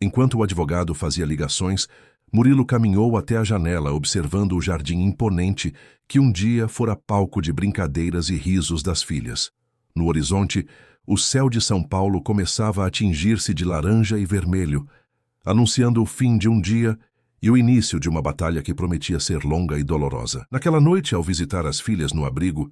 Enquanto o advogado fazia ligações, Murilo caminhou até a janela observando o jardim imponente que um dia fora palco de brincadeiras e risos das filhas. No horizonte, o céu de São Paulo começava a tingir-se de laranja e vermelho, anunciando o fim de um dia e o início de uma batalha que prometia ser longa e dolorosa. Naquela noite, ao visitar as filhas no abrigo,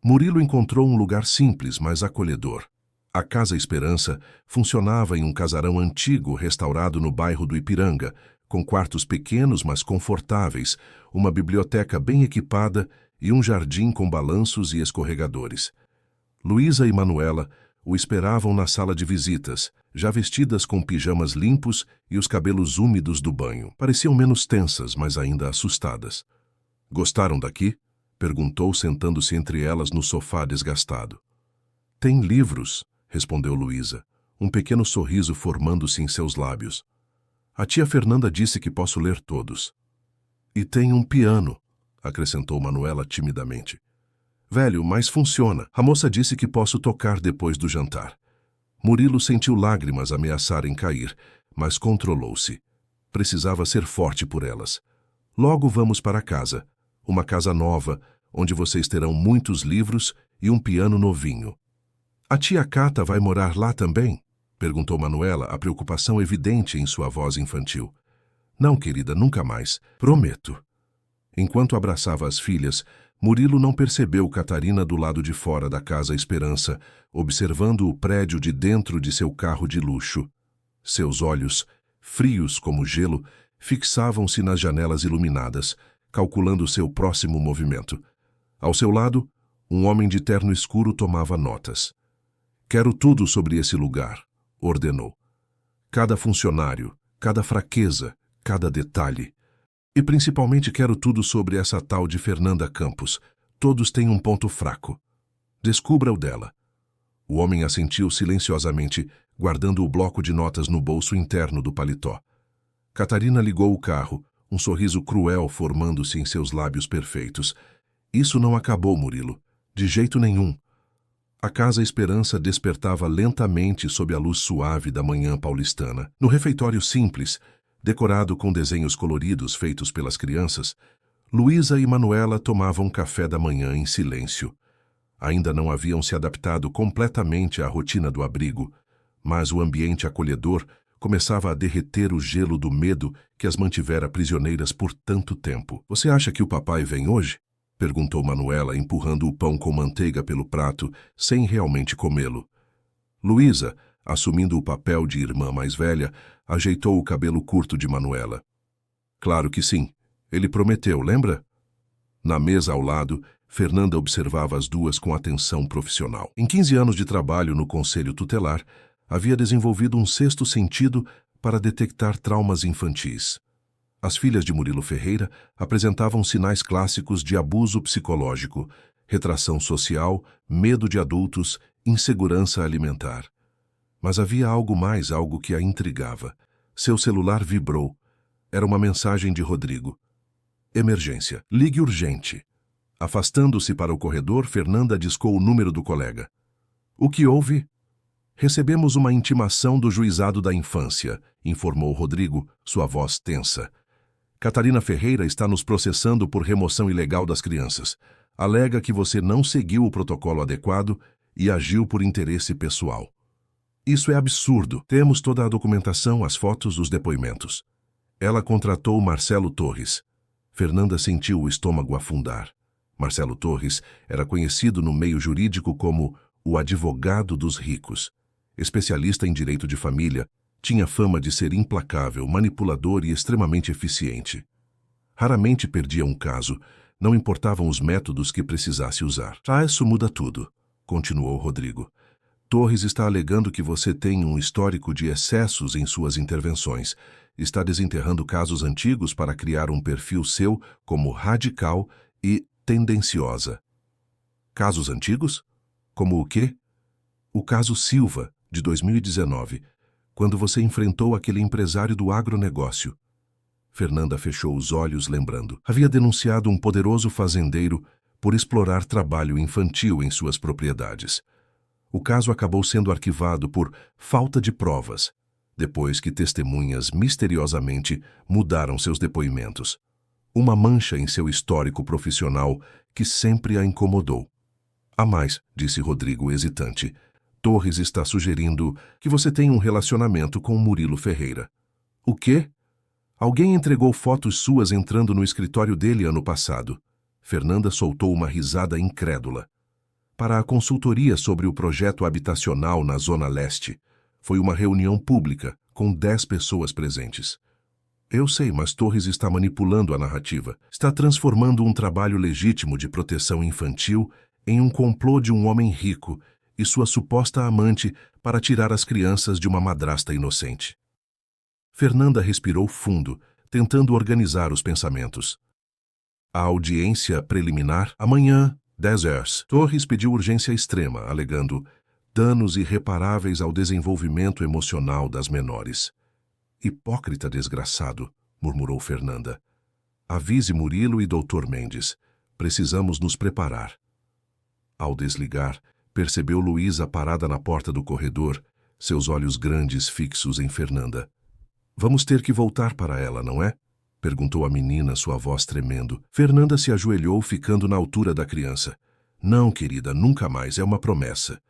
Murilo encontrou um lugar simples, mas acolhedor. A Casa Esperança funcionava em um casarão antigo restaurado no bairro do Ipiranga, com quartos pequenos, mas confortáveis, uma biblioteca bem equipada e um jardim com balanços e escorregadores. Luísa e Manuela o esperavam na sala de visitas, já vestidas com pijamas limpos e os cabelos úmidos do banho. Pareciam menos tensas, mas ainda assustadas. "Gostaram daqui?" perguntou, sentando-se entre elas no sofá desgastado. "Tem livros", respondeu Luísa, um pequeno sorriso formando-se em seus lábios. "A tia Fernanda disse que posso ler todos." "E tem um piano", acrescentou Manuela timidamente. "Velho, mas funciona. A moça disse que posso tocar depois do jantar." Murilo sentiu lágrimas ameaçarem cair, mas controlou-se. Precisava ser forte por elas. "Logo vamos para casa. Uma casa nova, onde vocês terão muitos livros e um piano novinho." "A tia Cata vai morar lá também?" perguntou Manuela, a preocupação evidente em sua voz infantil. "Não, querida, nunca mais. Prometo." Enquanto abraçava as filhas, Murilo não percebeu Catarina do lado de fora da Casa Esperança, observando o prédio de dentro de seu carro de luxo. Seus olhos, frios como gelo, fixavam-se nas janelas iluminadas, calculando seu próximo movimento. Ao seu lado, um homem de terno escuro tomava notas. "Quero tudo sobre esse lugar", ordenou. "Cada funcionário, cada fraqueza, cada detalhe. E principalmente quero tudo sobre essa tal de Fernanda Campos. Todos têm um ponto fraco. Descubra o dela." O homem assentiu silenciosamente, guardando o bloco de notas no bolso interno do paletó. Catarina ligou o carro, um sorriso cruel formando-se em seus lábios perfeitos. "Isso não acabou, Murilo. De jeito nenhum." A Casa Esperança despertava lentamente sob a luz suave da manhã paulistana. No refeitório simples, decorado com desenhos coloridos feitos pelas crianças, Luísa e Manuela tomavam café da manhã em silêncio. Ainda não haviam se adaptado completamente à rotina do abrigo, mas o ambiente acolhedor começava a derreter o gelo do medo que as mantivera prisioneiras por tanto tempo. "Você acha que o papai vem hoje?" perguntou Manuela, empurrando o pão com manteiga pelo prato, sem realmente comê-lo. Luísa, assumindo o papel de irmã mais velha, ajeitou o cabelo curto de Manuela. "Claro que sim. Ele prometeu, lembra?" Na mesa ao lado, Fernanda observava as duas com atenção profissional. Em 15 anos de trabalho no Conselho Tutelar, havia desenvolvido um sexto sentido para detectar traumas infantis. As filhas de Murilo Ferreira apresentavam sinais clássicos de abuso psicológico, retração social, medo de adultos, insegurança alimentar. Mas havia algo mais, algo que a intrigava. Seu celular vibrou. Era uma mensagem de Rodrigo. "Emergência. Ligue urgente." Afastando-se para o corredor, Fernanda discou o número do colega. "O que houve?" "Recebemos uma intimação do Juizado da Infância", informou Rodrigo, sua voz tensa. "Catarina Ferreira está nos processando por remoção ilegal das crianças. Alega que você não seguiu o protocolo adequado e agiu por interesse pessoal." "Isso é absurdo. Temos toda a documentação, as fotos, os depoimentos." Ela contratou Marcelo Torres. Fernanda sentiu o estômago afundar. Marcelo Torres era conhecido no meio jurídico como o advogado dos ricos. Especialista em direito de família, tinha fama de ser implacável, manipulador e extremamente eficiente. Raramente perdia um caso, não importavam os métodos que precisasse usar. "Isso muda tudo", continuou Rodrigo. "Torres está alegando que você tem um histórico de excessos em suas intervenções. Está desenterrando casos antigos para criar um perfil seu como radical e tendenciosa." "Casos antigos? Como o quê?" "O caso Silva, de 2019, quando você enfrentou aquele empresário do agronegócio." Fernanda fechou os olhos, lembrando. Havia denunciado um poderoso fazendeiro por explorar trabalho infantil em suas propriedades. O caso acabou sendo arquivado por falta de provas, depois que testemunhas misteriosamente mudaram seus depoimentos. Uma mancha em seu histórico profissional que sempre a incomodou. "Há mais", disse Rodrigo hesitante. "Torres está sugerindo que você tem um relacionamento com Murilo Ferreira." "O quê?" "Alguém entregou fotos suas entrando no escritório dele ano passado." Fernanda soltou uma risada incrédula. "Para a consultoria sobre o projeto habitacional na Zona Leste. Foi uma reunião pública, com 10 pessoas presentes." Eu sei, mas Torres está manipulando a narrativa. Está transformando um trabalho legítimo de proteção infantil em um complô de um homem rico e sua suposta amante para tirar as crianças de uma madrasta inocente. Fernanda respirou fundo, tentando organizar os pensamentos. A audiência preliminar, amanhã, 10 horas. Torres pediu urgência extrema, alegando danos irreparáveis ao desenvolvimento emocional das menores. Hipócrita desgraçado, murmurou Fernanda. Avise Murilo e Dr. Mendes. Precisamos nos preparar. Ao desligar, percebeu Luísa parada na porta do corredor, seus olhos grandes fixos em Fernanda. Vamos ter que voltar para ela, não é? Perguntou a menina, sua voz tremendo. Fernanda se ajoelhou, ficando na altura da criança. Não, querida, nunca mais, é uma promessa.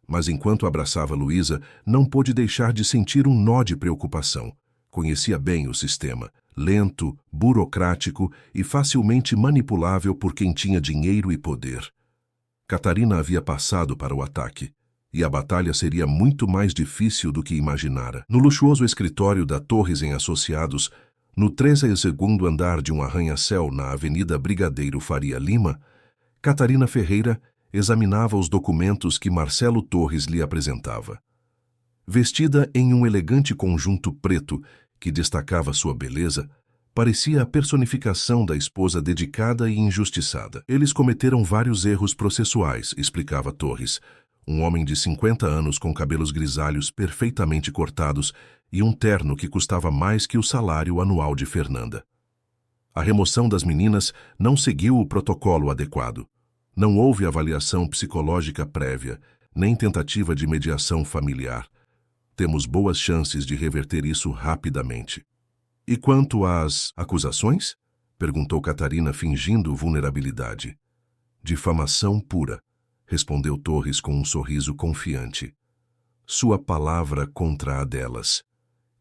Mas enquanto abraçava Luísa, não pôde deixar de sentir um nó de preocupação. Conhecia bem o sistema, lento, burocrático e facilmente manipulável por quem tinha dinheiro e poder. Catarina havia passado para o ataque, e a batalha seria muito mais difícil do que imaginara. No luxuoso escritório da Torres em Associados, no 13º andar de um arranha-céu na Avenida Brigadeiro Faria Lima, Catarina Ferreira examinava os documentos que Marcelo Torres lhe apresentava. Vestida em um elegante conjunto preto que destacava sua beleza, parecia a personificação da esposa dedicada e injustiçada. Eles cometeram vários erros processuais, explicava Torres, um homem de 50 anos com cabelos grisalhos perfeitamente cortados e um terno que custava mais que o salário anual de Fernanda. A remoção das meninas não seguiu o protocolo adequado. Não houve avaliação psicológica prévia, nem tentativa de mediação familiar. Temos boas chances de reverter isso rapidamente. E quanto às acusações? Perguntou Catarina, fingindo vulnerabilidade. Difamação pura, respondeu Torres com um sorriso confiante. Sua palavra contra a delas.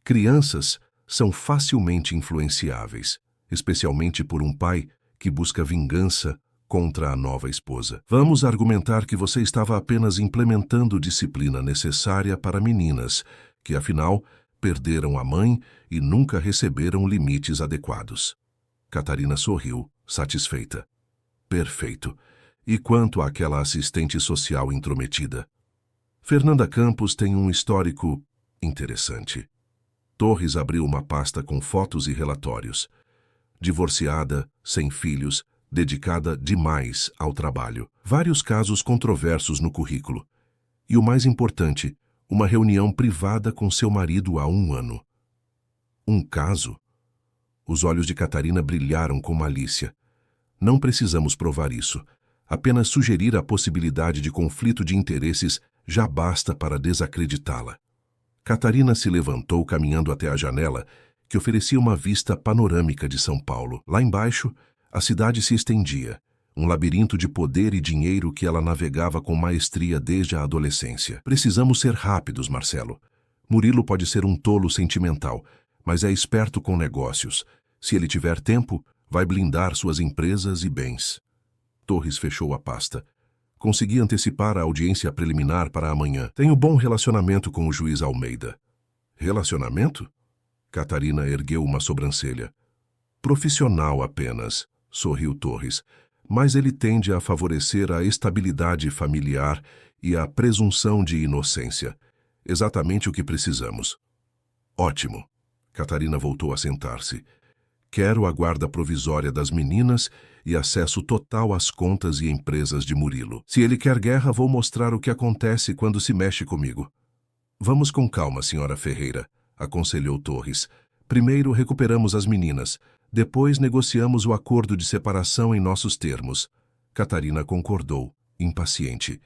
Crianças são facilmente influenciáveis, especialmente por um pai que busca vingança contra a nova esposa. Vamos argumentar que você estava apenas implementando disciplina necessária para meninas, que afinal perderam a mãe e nunca receberam limites adequados. Catarina sorriu, satisfeita. Perfeito. E quanto àquela assistente social intrometida? Fernanda Campos tem um histórico interessante. Torres abriu uma pasta com fotos e relatórios. Divorciada, sem filhos, dedicada demais ao trabalho. Vários casos controversos no currículo. E o mais importante, uma reunião privada com seu marido há 1 ano. Um caso? Os olhos de Catarina brilharam com malícia. Não precisamos provar isso. Apenas sugerir a possibilidade de conflito de interesses já basta para desacreditá-la. Catarina se levantou caminhando até a janela, que oferecia uma vista panorâmica de São Paulo. Lá embaixo, a cidade se estendia, um labirinto de poder e dinheiro que ela navegava com maestria desde a adolescência. Precisamos ser rápidos, Marcelo. Murilo pode ser um tolo sentimental, mas é esperto com negócios. Se ele tiver tempo, vai blindar suas empresas e bens. Torres fechou a pasta. Consegui antecipar a audiência preliminar para amanhã. Tenho bom relacionamento com o juiz Almeida. Relacionamento? Catarina ergueu uma sobrancelha. Profissional apenas, sorriu Torres, mas ele tende a favorecer a estabilidade familiar e a presunção de inocência. Exatamente o que precisamos. Ótimo. Catarina voltou a sentar-se. Quero a guarda provisória das meninas e acesso total às contas e empresas de Murilo. Se ele quer guerra, vou mostrar o que acontece quando se mexe comigo. Vamos com calma, senhora Ferreira, aconselhou Torres. Primeiro recuperamos as meninas. Depois negociamos o acordo de separação em nossos termos. Catarina concordou, impaciente.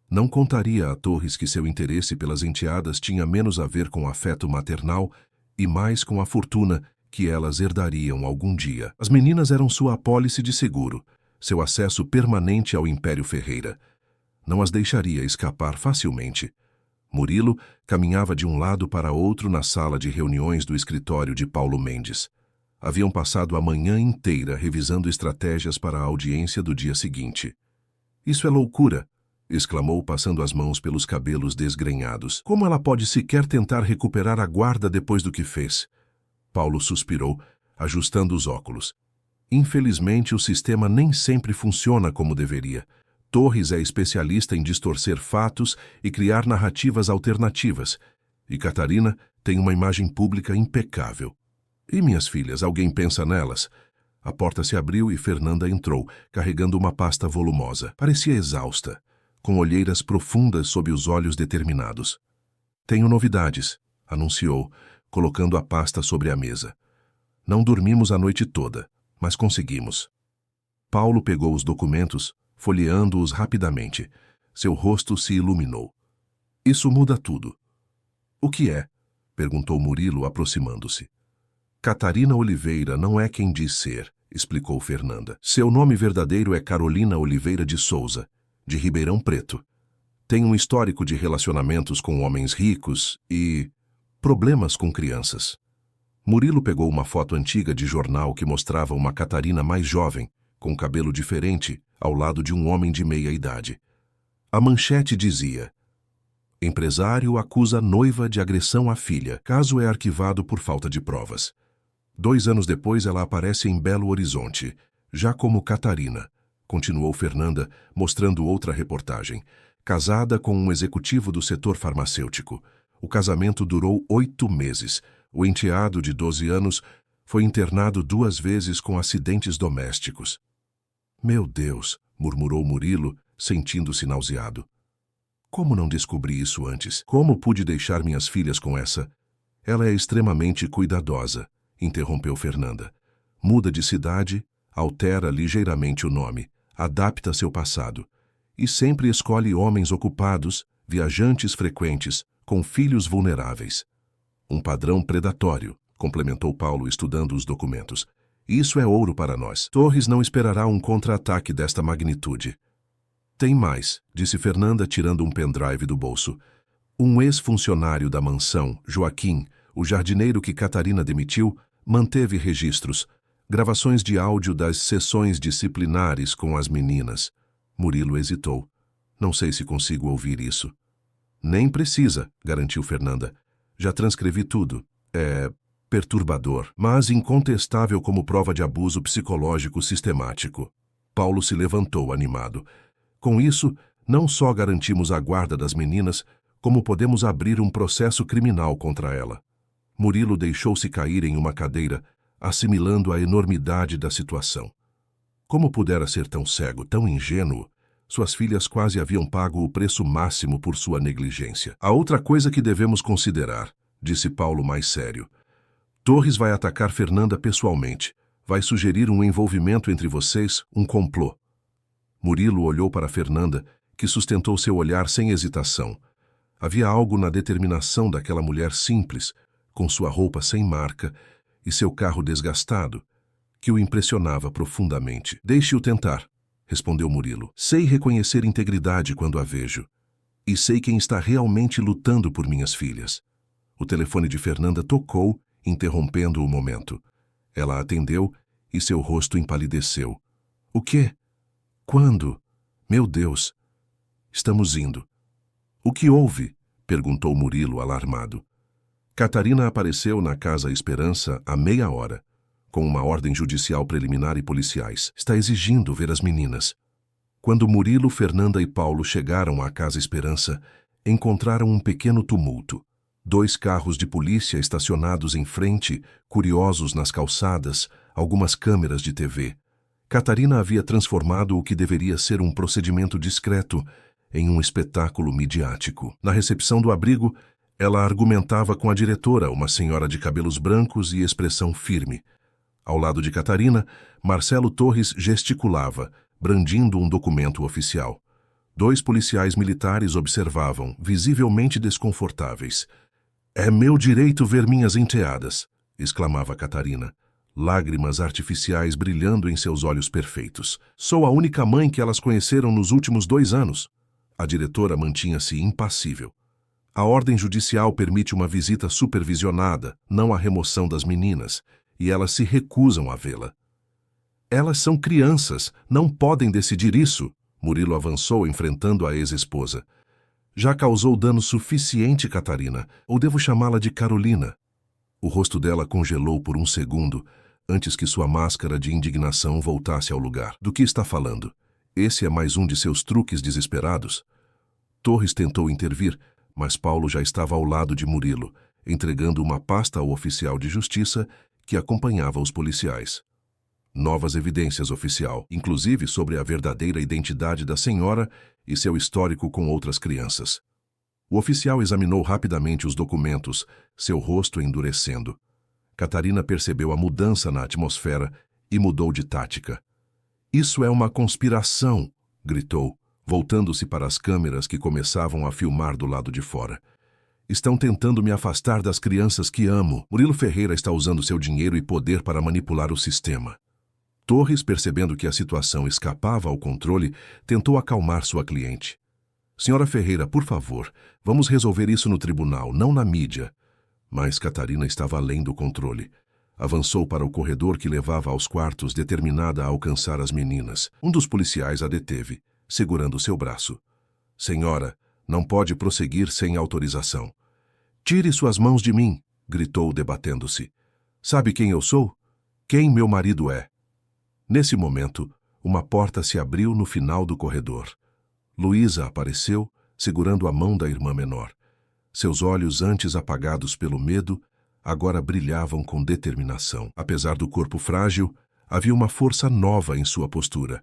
Não contaria a Torres que seu interesse pelas enteadas tinha menos a ver com o afeto maternal e mais com a fortuna que elas herdariam algum dia. As meninas eram sua apólice de seguro, seu acesso permanente ao Império Ferreira. Não as deixaria escapar facilmente. Murilo caminhava de um lado para outro na sala de reuniões do escritório de Paulo Mendes. Haviam passado a manhã inteira revisando estratégias para a audiência do dia seguinte. Isso é loucura, exclamou passando as mãos pelos cabelos desgrenhados. Como ela pode sequer tentar recuperar a guarda depois do que fez? Paulo suspirou, ajustando os óculos. Infelizmente, o sistema nem sempre funciona como deveria. Torres é especialista em distorcer fatos e criar narrativas alternativas. E Catarina tem uma imagem pública impecável. E minhas filhas, alguém pensa nelas? A porta se abriu e Fernanda entrou, carregando uma pasta volumosa. Parecia exausta, com olheiras profundas sob os olhos determinados. Tenho novidades, anunciou, colocando a pasta sobre a mesa. Não dormimos a noite toda, mas conseguimos. Paulo pegou os documentos, folheando-os rapidamente. Seu rosto se iluminou. Isso muda tudo. O que é? Perguntou Murilo, aproximando-se. Catarina Oliveira não é quem diz ser, explicou Fernanda. Seu nome verdadeiro é Carolina Oliveira de Souza, de Ribeirão Preto. Tem um histórico de relacionamentos com homens ricos e problemas com crianças. Murilo pegou uma foto antiga de jornal que mostrava uma Catarina mais jovem, com cabelo diferente, ao lado de um homem de meia idade. A manchete dizia: empresário acusa noiva de agressão à filha. Caso é arquivado por falta de provas. 2 anos depois ela aparece em Belo Horizonte, já como Catarina, continuou Fernanda, mostrando outra reportagem. Casada com um executivo do setor farmacêutico. O casamento durou 8 meses. O enteado, de 12 anos, foi internado 2 vezes com acidentes domésticos. Meu Deus, murmurou Murilo, sentindo-se nauseado. Como não descobri isso antes? Como pude deixar minhas filhas com essa? Ela é extremamente cuidadosa, interrompeu Fernanda. Muda de cidade, altera ligeiramente o nome, adapta seu passado. E sempre escolhe homens ocupados, viajantes frequentes, com filhos vulneráveis. Um padrão predatório, complementou Paulo, estudando os documentos. Isso é ouro para nós. Torres não esperará um contra-ataque desta magnitude. Tem mais, disse Fernanda, tirando um pendrive do bolso. Um ex-funcionário da mansão, Joaquim, o jardineiro que Catarina demitiu, manteve registros, gravações de áudio das sessões disciplinares com as meninas. Murilo hesitou. Não sei se consigo ouvir isso. Nem precisa, garantiu Fernanda. Já transcrevi tudo. É perturbador, mas incontestável como prova de abuso psicológico sistemático. Paulo se levantou, animado. Com isso, não só garantimos a guarda das meninas, como podemos abrir um processo criminal contra ela. Murilo deixou-se cair em uma cadeira, assimilando a enormidade da situação. Como pudera ser tão cego, tão ingênuo? Suas filhas quase haviam pago o preço máximo por sua negligência. Há outra coisa que devemos considerar, disse Paulo mais sério. Torres vai atacar Fernanda pessoalmente. Vai sugerir um envolvimento entre vocês, um complô. Murilo olhou para Fernanda, que sustentou seu olhar sem hesitação. Havia algo na determinação daquela mulher simples, com sua roupa sem marca e seu carro desgastado, que o impressionava profundamente. Deixe-o tentar, respondeu Murilo. Sei reconhecer integridade quando a vejo. E sei quem está realmente lutando por minhas filhas. O telefone de Fernanda tocou, interrompendo o momento. Ela atendeu e seu rosto empalideceu. O quê? Quando? Meu Deus! Estamos indo. O que houve? Perguntou Murilo, alarmado. Catarina apareceu na Casa Esperança há meia hora, com uma ordem judicial preliminar e policiais. Está exigindo ver as meninas. Quando Murilo, Fernanda e Paulo chegaram à Casa Esperança, encontraram um pequeno tumulto. 2 carros de polícia estacionados em frente, curiosos nas calçadas, algumas câmeras de TV. Catarina havia transformado o que deveria ser um procedimento discreto em um espetáculo midiático. Na recepção do abrigo, ela argumentava com a diretora, uma senhora de cabelos brancos e expressão firme. Ao lado de Catarina, Marcelo Torres gesticulava, brandindo um documento oficial. 2 policiais militares observavam, visivelmente desconfortáveis. É meu direito ver minhas enteadas, exclamava Catarina, lágrimas artificiais brilhando em seus olhos perfeitos. Sou a única mãe que elas conheceram nos últimos 2 anos. A diretora mantinha-se impassível. A ordem judicial permite uma visita supervisionada, não a remoção das meninas, e elas se recusam a vê-la. Elas são crianças, não podem decidir isso, Murilo avançou, enfrentando a ex-esposa. Já causou dano suficiente, Catarina, ou devo chamá-la de Carolina? O rosto dela congelou por um segundo, antes que sua máscara de indignação voltasse ao lugar. Do que está falando? Esse é mais um de seus truques desesperados? Torres tentou intervir, mas Paulo já estava ao lado de Murilo, entregando uma pasta ao oficial de justiça que acompanhava os policiais. Novas evidências, oficial, inclusive sobre a verdadeira identidade da senhora e seu histórico com outras crianças. O oficial examinou rapidamente os documentos, seu rosto endurecendo. Catarina percebeu a mudança na atmosfera e mudou de tática. "Isso é uma conspiração!" gritou, voltando-se para as câmeras que começavam a filmar do lado de fora. "Estão tentando me afastar das crianças que amo. Murilo Ferreira está usando seu dinheiro e poder para manipular o sistema." Torres, percebendo que a situação escapava ao controle, tentou acalmar sua cliente. "Senhora Ferreira, por favor, vamos resolver isso no tribunal, não na mídia." Mas Catarina estava além do controle. Avançou para o corredor que levava aos quartos, determinada a alcançar as meninas. Um dos policiais a deteve, segurando seu braço. "Senhora, não pode prosseguir sem autorização." "Tire suas mãos de mim!" gritou, debatendo-se. "Sabe quem eu sou? Quem meu marido é?" Nesse momento, uma porta se abriu no final do corredor. Luísa apareceu, segurando a mão da irmã menor. Seus olhos, antes apagados pelo medo, agora brilhavam com determinação. Apesar do corpo frágil, havia uma força nova em sua postura.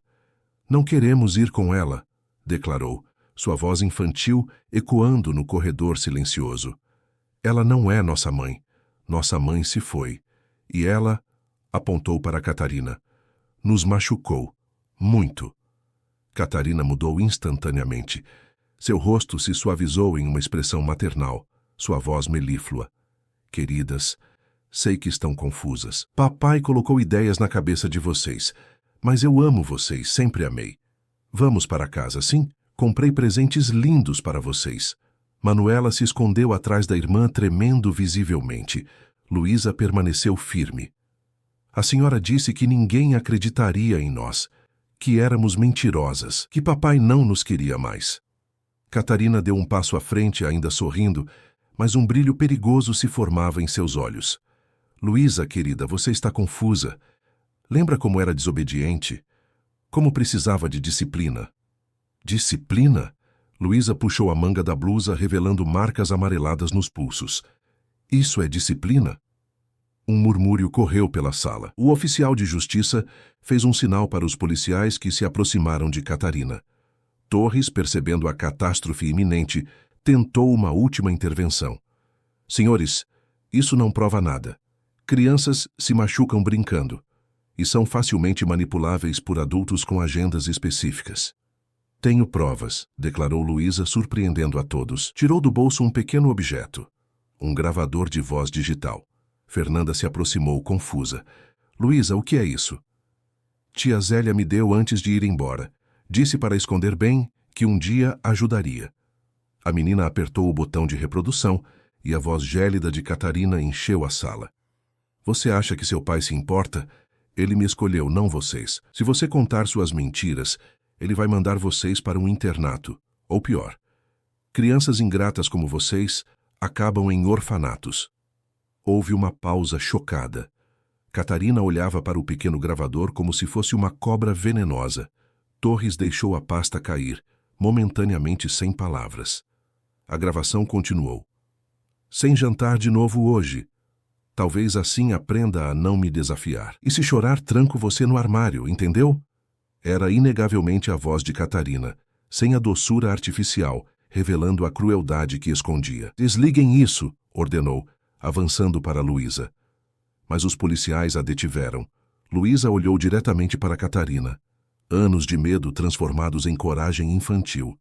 "Não queremos ir com ela", declarou, sua voz infantil ecoando no corredor silencioso. "Ela não é nossa mãe. Nossa mãe se foi. E ela", apontou para Catarina, "nos machucou. Muito." Catarina mudou instantaneamente. Seu rosto se suavizou em uma expressão maternal, sua voz melíflua. "Queridas, sei que estão confusas. Papai colocou ideias na cabeça de vocês, mas eu amo vocês, sempre amei. Vamos para casa, sim? Comprei presentes lindos para vocês." Manuela se escondeu atrás da irmã, tremendo visivelmente. Luísa permaneceu firme. "A senhora disse que ninguém acreditaria em nós, que éramos mentirosas, que papai não nos queria mais." Catarina deu um passo à frente, ainda sorrindo, mas um brilho perigoso se formava em seus olhos. "Luísa, querida, você está confusa. Lembra como era desobediente? Como precisava de disciplina?" "Disciplina?" Luísa puxou a manga da blusa, revelando marcas amareladas nos pulsos. "Isso é disciplina?" Um murmúrio correu pela sala. O oficial de justiça fez um sinal para os policiais que se aproximaram de Catarina. Torres, percebendo a catástrofe iminente, tentou uma última intervenção. "Senhores, isso não prova nada. Crianças se machucam brincando e são facilmente manipuláveis por adultos com agendas específicas." "Tenho provas", declarou Luísa, surpreendendo a todos. Tirou do bolso um pequeno objeto, um gravador de voz digital. Fernanda se aproximou, confusa. "Luísa, o que é isso?" "Tia Zélia me deu antes de ir embora. Disse para esconder bem que um dia ajudaria." A menina apertou o botão de reprodução e a voz gélida de Catarina encheu a sala. "Você acha que seu pai se importa? Ele me escolheu, não vocês. Se você contar suas mentiras, ele vai mandar vocês para um internato. Ou pior, crianças ingratas como vocês acabam em orfanatos." Houve uma pausa chocada. Catarina olhava para o pequeno gravador como se fosse uma cobra venenosa. Torres deixou a pasta cair, momentaneamente sem palavras. A gravação continuou. "Sem jantar de novo hoje. Talvez assim aprenda a não me desafiar. E se chorar, tranco você no armário, entendeu?" Era inegavelmente a voz de Catarina, sem a doçura artificial, revelando a crueldade que escondia. "Desliguem isso", ordenou, avançando para Luísa. Mas os policiais a detiveram. Luísa olhou diretamente para Catarina. Anos de medo transformados em coragem infantil.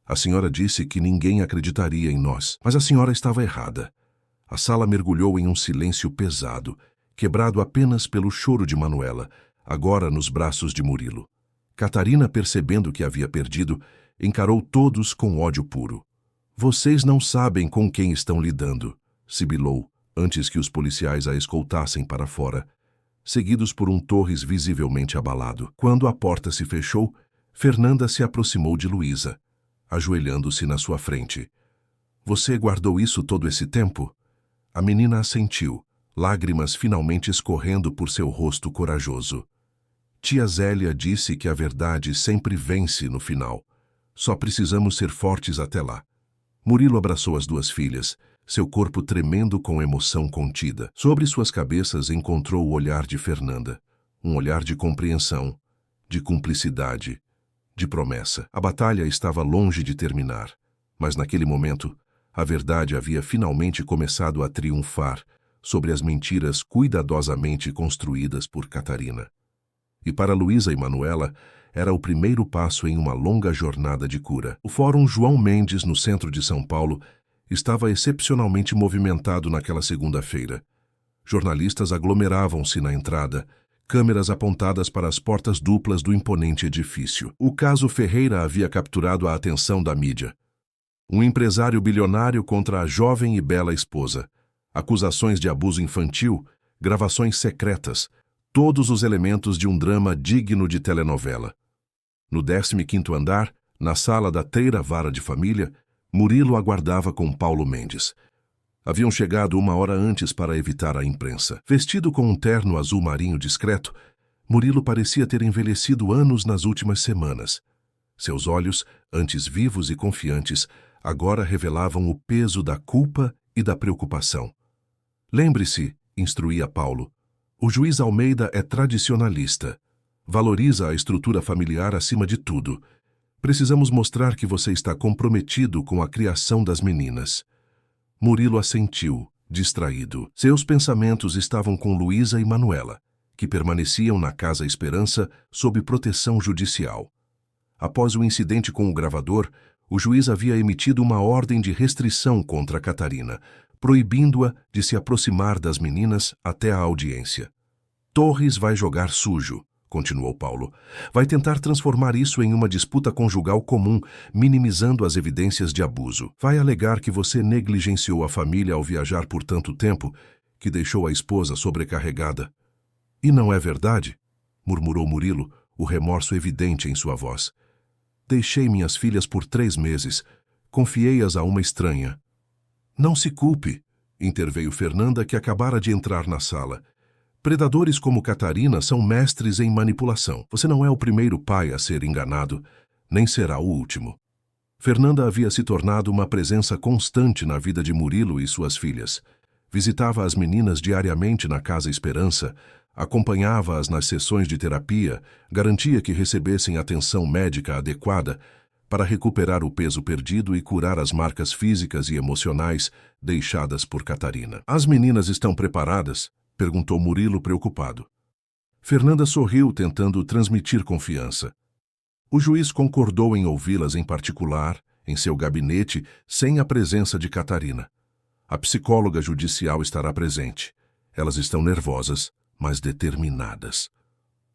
"A senhora disse que ninguém acreditaria em nós, mas a senhora estava errada." A sala mergulhou em um silêncio pesado, quebrado apenas pelo choro de Manuela, agora nos braços de Murilo. Catarina, percebendo que havia perdido, encarou todos com ódio puro. "Vocês não sabem com quem estão lidando", sibilou, antes que os policiais a escoltassem para fora, seguidos por um Torres visivelmente abalado. Quando a porta se fechou, Fernanda se aproximou de Luísa, ajoelhando-se na sua frente. "Você guardou isso todo esse tempo?" A menina assentiu, lágrimas finalmente escorrendo por seu rosto corajoso. Tia Zélia disse que a verdade sempre vence no final. Só precisamos ser fortes até lá. Murilo abraçou as duas filhas, seu corpo tremendo com emoção contida. Sobre suas cabeças encontrou o olhar de Fernanda, um olhar de compreensão, de cumplicidade, de promessa. A batalha estava longe de terminar, mas naquele momento, a verdade havia finalmente começado a triunfar sobre as mentiras cuidadosamente construídas por Catarina. E para Luísa e Manuela, era o primeiro passo em uma longa jornada de cura. O Fórum João Mendes, no centro de São Paulo, estava excepcionalmente movimentado naquela segunda-feira. Jornalistas aglomeravam-se na entrada, câmeras apontadas para as portas duplas do imponente edifício. O caso Ferreira havia capturado a atenção da mídia. Um empresário bilionário contra a jovem e bela esposa. Acusações de abuso infantil, gravações secretas, todos os elementos de um drama digno de telenovela. No 15º andar, na sala da Treira Vara de Família, Murilo aguardava com Paulo Mendes. Haviam chegado 1 hora antes para evitar a imprensa. Vestido com um terno azul marinho discreto, Murilo parecia ter envelhecido anos nas últimas semanas. Seus olhos, antes vivos e confiantes, agora revelavam o peso da culpa e da preocupação. Lembre-se, instruía Paulo, o juiz Almeida é tradicionalista. Valoriza a estrutura familiar acima de tudo. Precisamos mostrar que você está comprometido com a criação das meninas. Murilo assentiu, distraído. Seus pensamentos estavam com Luísa e Manuela, que permaneciam na Casa Esperança sob proteção judicial. Após o incidente com o gravador, o juiz havia emitido uma ordem de restrição contra Catarina, proibindo-a de se aproximar das meninas até a audiência. Torres vai jogar sujo, continuou Paulo. Vai tentar transformar isso em uma disputa conjugal comum, minimizando as evidências de abuso. Vai alegar que você negligenciou a família ao viajar por tanto tempo, que deixou a esposa sobrecarregada. E não é verdade? Murmurou Murilo, o remorso evidente em sua voz. Deixei minhas filhas por 3 meses. Confiei-as a uma estranha. Não se culpe, interveio Fernanda, que acabara de entrar na sala. Predadores como Catarina são mestres em manipulação. Você não é o primeiro pai a ser enganado, nem será o último. Fernanda havia se tornado uma presença constante na vida de Murilo e suas filhas. Visitava as meninas diariamente na Casa Esperança, acompanhava-as nas sessões de terapia, garantia que recebessem atenção médica adequada para recuperar o peso perdido e curar as marcas físicas e emocionais deixadas por Catarina. As meninas estão preparadas? Perguntou Murilo preocupado. Fernanda sorriu, tentando transmitir confiança. O juiz concordou em ouvi-las em particular, em seu gabinete, sem a presença de Catarina. A psicóloga judicial estará presente. Elas estão nervosas, mas determinadas.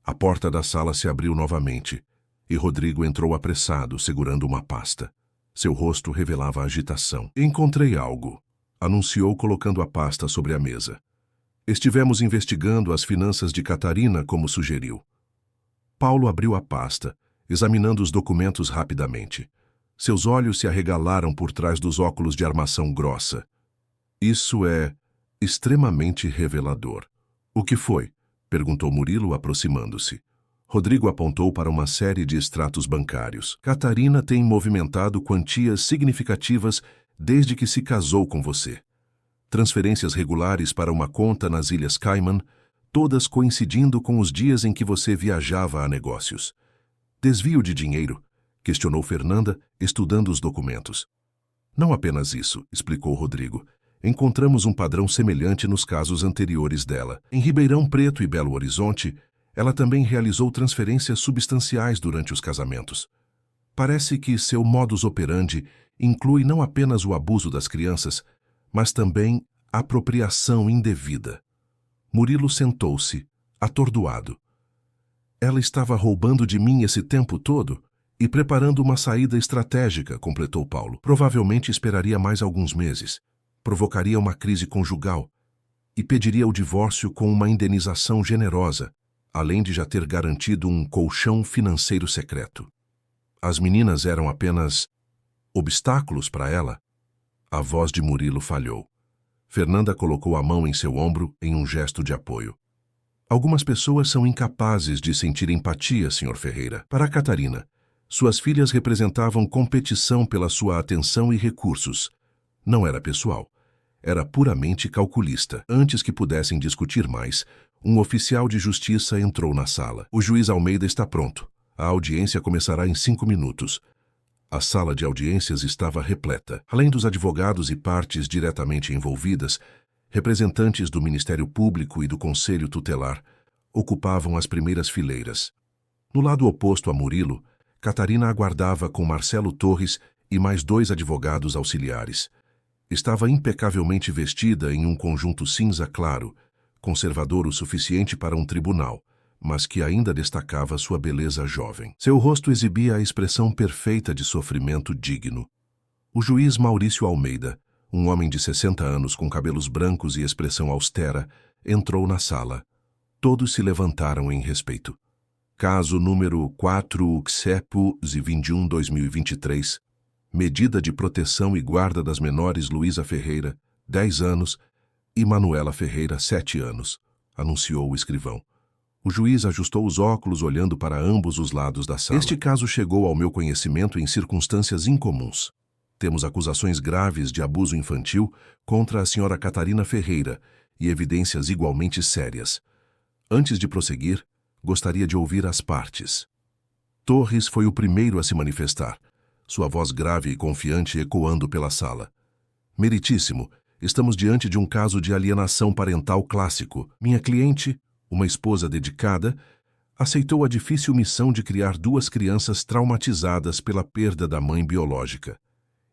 A porta da sala se abriu novamente, e Rodrigo entrou apressado, segurando uma pasta. Seu rosto revelava agitação. Encontrei algo, anunciou colocando a pasta sobre a mesa. Estivemos investigando as finanças de Catarina, como sugeriu. Paulo abriu a pasta, examinando os documentos rapidamente. Seus olhos se arregalaram por trás dos óculos de armação grossa. Isso é extremamente revelador. O que foi? Perguntou Murilo, aproximando-se. Rodrigo apontou para uma série de extratos bancários. Catarina tem movimentado quantias significativas desde que se casou com você. Transferências regulares para uma conta nas Ilhas Cayman, todas coincidindo com os dias em que você viajava a negócios. Desvio de dinheiro? Questionou Fernanda, estudando os documentos. Não apenas isso, explicou Rodrigo. Encontramos um padrão semelhante nos casos anteriores dela. Em Ribeirão Preto e Belo Horizonte, ela também realizou transferências substanciais durante os casamentos. Parece que seu modus operandi inclui não apenas o abuso das crianças, mas também apropriação indevida. Murilo sentou-se, atordoado. Ela estava roubando de mim esse tempo todo e preparando uma saída estratégica, completou Paulo. Provavelmente esperaria mais alguns meses, provocaria uma crise conjugal e pediria o divórcio com uma indenização generosa, além de já ter garantido um colchão financeiro secreto. As meninas eram apenas obstáculos para ela? A voz de Murilo falhou. Fernanda colocou a mão em seu ombro em um gesto de apoio. Algumas pessoas são incapazes de sentir empatia, Sr. Ferreira. Para Catarina, suas filhas representavam competição pela sua atenção e recursos. Não era pessoal. Era puramente calculista. Antes que pudessem discutir mais, um oficial de justiça entrou na sala. O juiz Almeida está pronto. A audiência começará em 5 minutos. A sala de audiências estava repleta. Além dos advogados e partes diretamente envolvidas, representantes do Ministério Público e do Conselho Tutelar ocupavam as primeiras fileiras. No lado oposto a Murilo, Catarina aguardava com Marcelo Torres e mais 2 advogados auxiliares. Estava impecavelmente vestida em um conjunto cinza claro, conservador o suficiente para um tribunal, mas que ainda destacava sua beleza jovem. Seu rosto exibia a expressão perfeita de sofrimento digno. O juiz Maurício Almeida, um homem de 60 anos com cabelos brancos e expressão austera, entrou na sala. Todos se levantaram em respeito. Caso número 4 XEPO 21-2023. Medida de proteção e guarda das menores Luísa Ferreira, 10 anos, e Manuela Ferreira, 7 anos, anunciou o escrivão. O juiz ajustou os óculos olhando para ambos os lados da sala. Este caso chegou ao meu conhecimento em circunstâncias incomuns. Temos acusações graves de abuso infantil contra a senhora Catarina Ferreira e evidências igualmente sérias. Antes de prosseguir, gostaria de ouvir as partes. Torres foi o primeiro a se manifestar, sua voz grave e confiante ecoando pela sala. Meritíssimo, estamos diante de um caso de alienação parental clássico. Minha cliente, uma esposa dedicada, aceitou a difícil missão de criar 2 crianças traumatizadas pela perda da mãe biológica.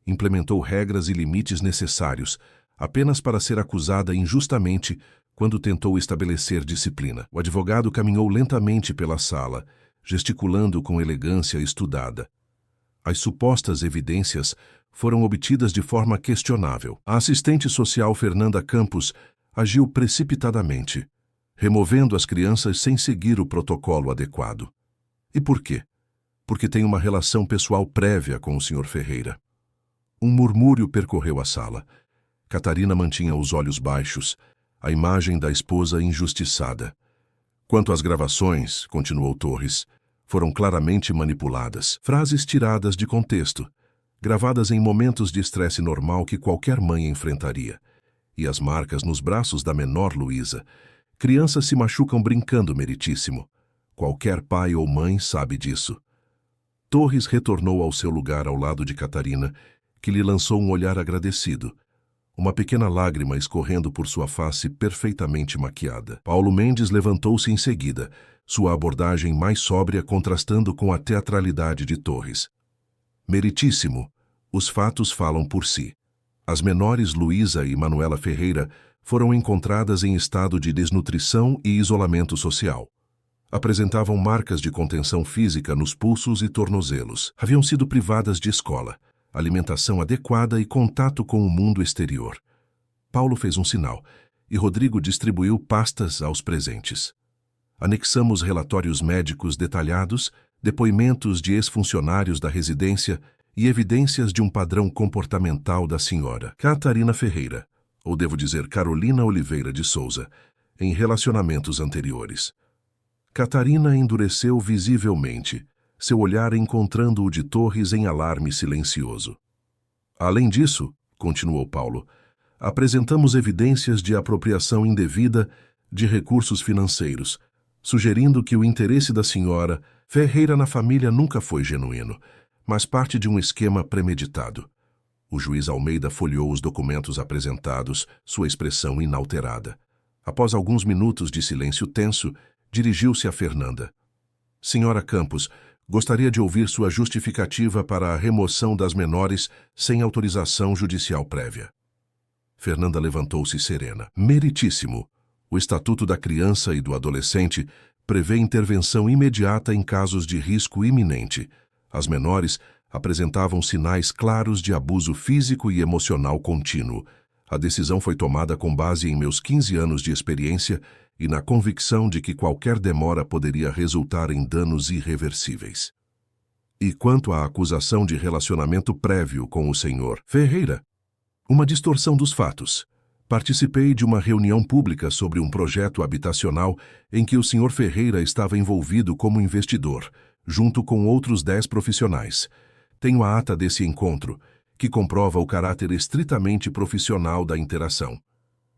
Implementou regras e limites necessários, apenas para ser acusada injustamente quando tentou estabelecer disciplina. O advogado caminhou lentamente pela sala, gesticulando com elegância estudada. As supostas evidências foram obtidas de forma questionável. A assistente social Fernanda Campos agiu precipitadamente, removendo as crianças sem seguir o protocolo adequado. E por quê? Porque tem uma relação pessoal prévia com o Sr. Ferreira. Um murmúrio percorreu a sala. Catarina mantinha os olhos baixos, a imagem da esposa injustiçada. Quanto às gravações, continuou Torres, foram claramente manipuladas. Frases tiradas de contexto, gravadas em momentos de estresse normal que qualquer mãe enfrentaria. E as marcas nos braços da menor Luísa. Crianças se machucam brincando, meritíssimo. Qualquer pai ou mãe sabe disso. Torres retornou ao seu lugar ao lado de Catarina, que lhe lançou um olhar agradecido, uma pequena lágrima escorrendo por sua face perfeitamente maquiada. Paulo Mendes levantou-se em seguida, sua abordagem mais sóbria contrastando com a teatralidade de Torres. Meritíssimo, os fatos falam por si. As menores Luísa e Manuela Ferreira foram encontradas em estado de desnutrição e isolamento social. Apresentavam marcas de contenção física nos pulsos e tornozelos. Haviam sido privadas de escola, alimentação adequada e contato com o mundo exterior. Paulo fez um sinal, e Rodrigo distribuiu pastas aos presentes. Anexamos relatórios médicos detalhados, depoimentos de ex-funcionários da residência e evidências de um padrão comportamental da senhora Catarina Ferreira, ou devo dizer Carolina Oliveira de Souza, em relacionamentos anteriores. Catarina endureceu visivelmente, seu olhar encontrando o de Torres em alarme silencioso. Além disso, continuou Paulo, apresentamos evidências de apropriação indevida de recursos financeiros, sugerindo que o interesse da senhora Ferreira na família nunca foi genuíno, mas parte de um esquema premeditado. O juiz Almeida folheou os documentos apresentados, sua expressão inalterada. Após alguns minutos de silêncio tenso, dirigiu-se a Fernanda. Senhora Campos, gostaria de ouvir sua justificativa para a remoção das menores sem autorização judicial prévia. Fernanda levantou-se serena. Meritíssimo. O Estatuto da Criança e do Adolescente prevê intervenção imediata em casos de risco iminente. As menores apresentavam sinais claros de abuso físico e emocional contínuo. A decisão foi tomada com base em meus 15 anos de experiência e na convicção de que qualquer demora poderia resultar em danos irreversíveis. E quanto à acusação de relacionamento prévio com o senhor Ferreira? Uma distorção dos fatos. Participei de uma reunião pública sobre um projeto habitacional em que o Sr. Ferreira estava envolvido como investidor, junto com outros 10 profissionais. Tenho a ata desse encontro, que comprova o caráter estritamente profissional da interação.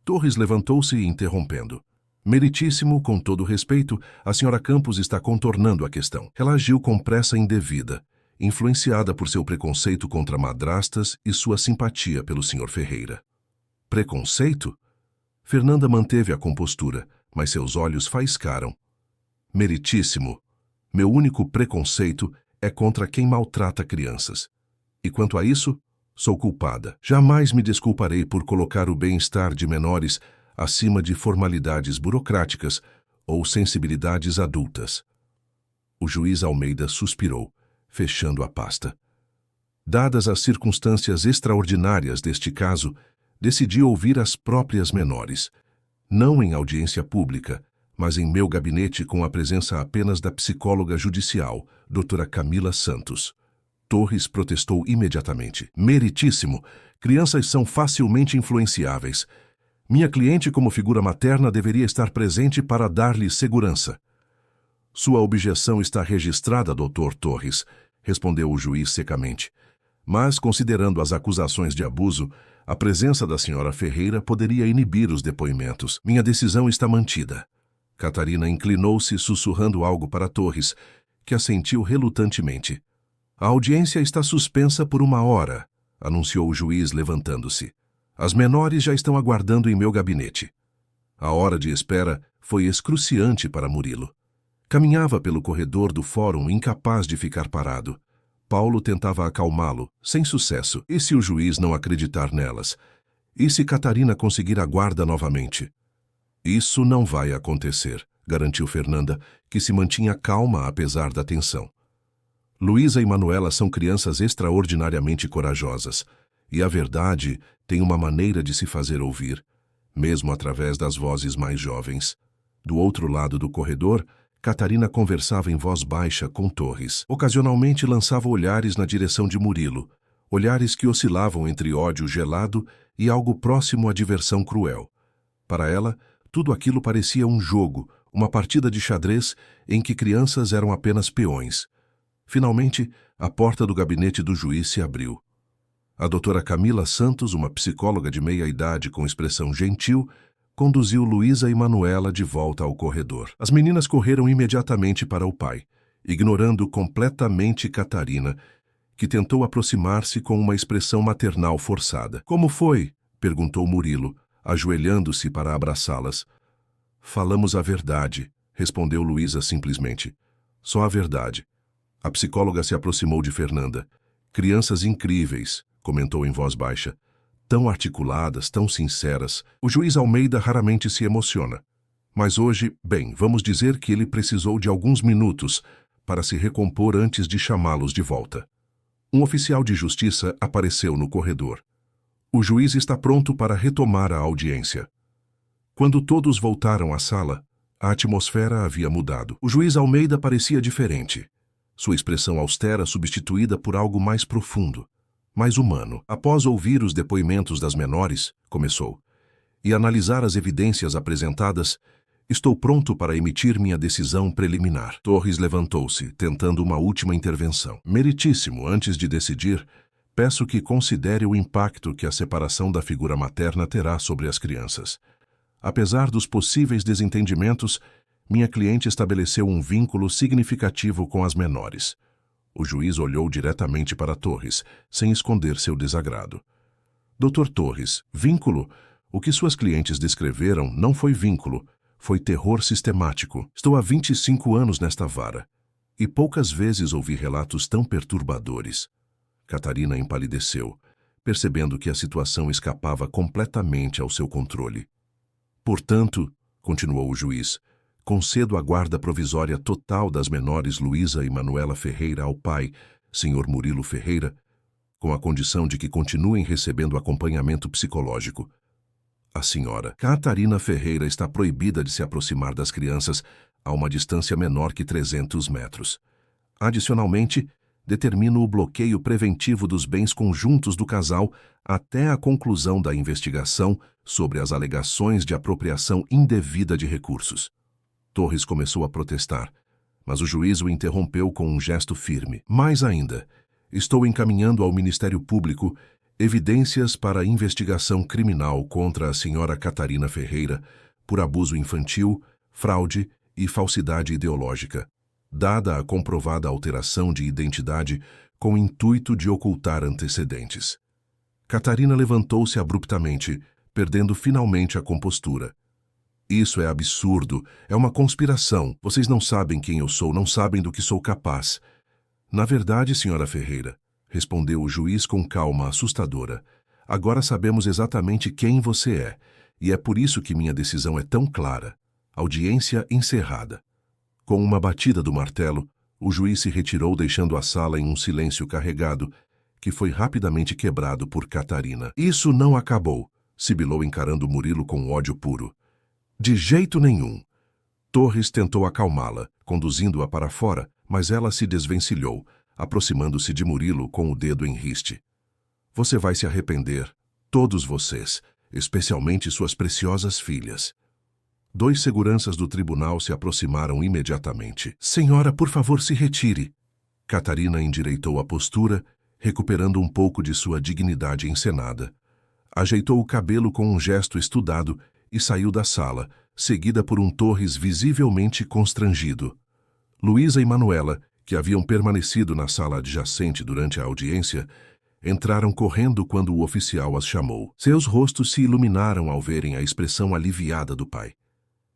Torres levantou-se, interrompendo. Meritíssimo, com todo respeito, a Sra. Campos está contornando a questão. Ela agiu com pressa indevida, influenciada por seu preconceito contra madrastas e sua simpatia pelo Sr. Ferreira. Preconceito? Fernanda manteve a compostura, mas seus olhos faiscaram. Meritíssimo, meu único preconceito é contra quem maltrata crianças. E quanto a isso, sou culpada. Jamais me desculparei por colocar o bem-estar de menores acima de formalidades burocráticas ou sensibilidades adultas. O juiz Almeida suspirou, fechando a pasta. Dadas as circunstâncias extraordinárias deste caso, decidi ouvir as próprias menores, não em audiência pública, mas em meu gabinete com a presença apenas da psicóloga judicial, doutora Camila Santos. Torres protestou imediatamente. Meritíssimo, crianças são facilmente influenciáveis. Minha cliente, como figura materna, deveria estar presente para dar-lhe segurança. Sua objeção está registrada, Dr. Torres, respondeu o juiz secamente. Mas, considerando as acusações de abuso, a presença da Sra. Ferreira poderia inibir os depoimentos. Minha decisão está mantida. Catarina inclinou-se, sussurrando algo para Torres, que assentiu relutantemente. A audiência está suspensa por 1 hora, anunciou o juiz, levantando-se. As menores já estão aguardando em meu gabinete. A hora de espera foi excruciante para Murilo. Caminhava pelo corredor do fórum, incapaz de ficar parado. Paulo tentava acalmá-lo, sem sucesso. E se o juiz não acreditar nelas? E se Catarina conseguir a guarda novamente? Isso não vai acontecer, garantiu Fernanda, que se mantinha calma apesar da tensão. Luísa e Manuela são crianças extraordinariamente corajosas, e a verdade tem uma maneira de se fazer ouvir, mesmo através das vozes mais jovens. Do outro lado do corredor, Catarina conversava em voz baixa com Torres. Ocasionalmente lançava olhares na direção de Murilo, olhares que oscilavam entre ódio gelado e algo próximo à diversão cruel. Para ela, tudo aquilo parecia um jogo, uma partida de xadrez em que crianças eram apenas peões. Finalmente, a porta do gabinete do juiz se abriu. A doutora Camila Santos, uma psicóloga de meia-idade com expressão gentil, conduziu Luísa e Manuela de volta ao corredor. As meninas correram imediatamente para o pai, ignorando completamente Catarina, que tentou aproximar-se com uma expressão maternal forçada. Como foi? Perguntou Murilo, ajoelhando-se para abraçá-las. Falamos a verdade, respondeu Luísa simplesmente. Só a verdade. A psicóloga se aproximou de Fernanda. Crianças incríveis, comentou em voz baixa. Tão articuladas, tão sinceras. O juiz Almeida raramente se emociona. Mas hoje, bem, vamos dizer que ele precisou de alguns minutos para se recompor antes de chamá-los de volta. Um oficial de justiça apareceu no corredor. O juiz está pronto para retomar a audiência. Quando todos voltaram à sala, a atmosfera havia mudado. O juiz Almeida parecia diferente. Sua expressão austera substituída por algo mais profundo, mais humano. Após ouvir os depoimentos das menores, começou, e analisar as evidências apresentadas, estou pronto para emitir minha decisão preliminar. Torres levantou-se, tentando uma última intervenção. Meritíssimo, antes de decidir, peço que considere o impacto que a separação da figura materna terá sobre as crianças. Apesar dos possíveis desentendimentos, minha cliente estabeleceu um vínculo significativo com as menores. O juiz olhou diretamente para Torres, sem esconder seu desagrado. Dr. Torres, vínculo? O que suas clientes descreveram não foi vínculo, foi terror sistemático. Estou há 25 anos nesta vara, e poucas vezes ouvi relatos tão perturbadores. Catarina empalideceu, percebendo que a situação escapava completamente ao seu controle. Portanto, continuou o juiz, concedo a guarda provisória total das menores Luísa e Manuela Ferreira ao pai, Sr. Murilo Ferreira, com a condição de que continuem recebendo acompanhamento psicológico. A senhora Catarina Ferreira está proibida de se aproximar das crianças a uma distância menor que 300 metros. Adicionalmente, determino o bloqueio preventivo dos bens conjuntos do casal até a conclusão da investigação sobre as alegações de apropriação indevida de recursos. Torres começou a protestar, mas o juiz o interrompeu com um gesto firme. Mais ainda, estou encaminhando ao Ministério Público evidências para a investigação criminal contra a senhora Catarina Ferreira por abuso infantil, fraude e falsidade ideológica, dada a comprovada alteração de identidade com o intuito de ocultar antecedentes. Catarina levantou-se abruptamente, perdendo finalmente a compostura. Isso é absurdo, é uma conspiração. Vocês não sabem quem eu sou, não sabem do que sou capaz. Na verdade, senhora Ferreira, respondeu o juiz com calma assustadora, agora sabemos exatamente quem você é, e é por isso que minha decisão é tão clara. Audiência encerrada. Com uma batida do martelo, o juiz se retirou deixando a sala em um silêncio carregado, que foi rapidamente quebrado por Catarina. Isso não acabou, sibilou encarando Murilo com ódio puro. De jeito nenhum. Torres tentou acalmá-la, conduzindo-a para fora, mas ela se desvencilhou, aproximando-se de Murilo com o dedo em riste. Você vai se arrepender, todos vocês, especialmente suas preciosas filhas. 2 seguranças do tribunal se aproximaram imediatamente. Senhora, por favor, se retire. Catarina endireitou a postura, recuperando um pouco de sua dignidade encenada. Ajeitou o cabelo com um gesto estudado e saiu da sala, seguida por um Torres visivelmente constrangido. Luísa e Manuela, que haviam permanecido na sala adjacente durante a audiência, entraram correndo quando o oficial as chamou. Seus rostos se iluminaram ao verem a expressão aliviada do pai.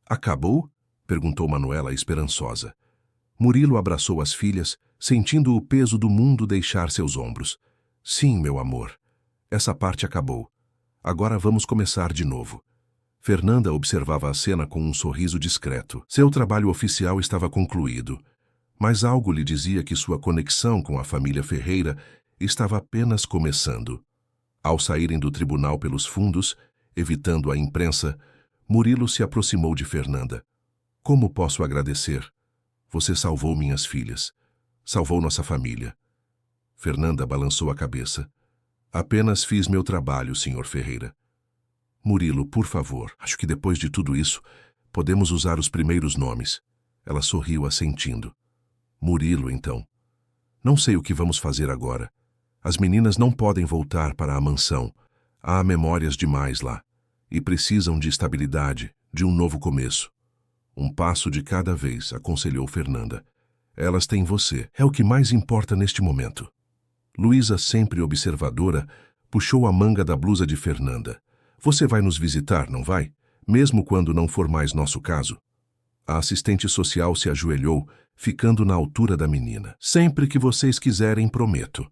Acabou? Perguntou Manuela esperançosa. Murilo abraçou as filhas, sentindo o peso do mundo deixar seus ombros. Sim, meu amor. Essa parte acabou. Agora vamos começar de novo. Fernanda observava a cena com um sorriso discreto. Seu trabalho oficial estava concluído, mas algo lhe dizia que sua conexão com a família Ferreira estava apenas começando. Ao saírem do tribunal pelos fundos, evitando a imprensa, Murilo se aproximou de Fernanda. Como posso agradecer? Você salvou minhas filhas. Salvou nossa família. Fernanda balançou a cabeça. Apenas fiz meu trabalho, senhor Ferreira. Murilo, por favor, acho que depois de tudo isso, podemos usar os primeiros nomes. Ela sorriu assentindo. Murilo, então. Não sei o que vamos fazer agora. As meninas não podem voltar para a mansão. Há memórias demais lá. E precisam de estabilidade, de um novo começo. Um passo de cada vez, aconselhou Fernanda. Elas têm você. É o que mais importa neste momento. Luísa, sempre observadora, puxou a manga da blusa de Fernanda. Você vai nos visitar, não vai? Mesmo quando não for mais nosso caso? A assistente social se ajoelhou, ficando na altura da menina. Sempre que vocês quiserem, prometo.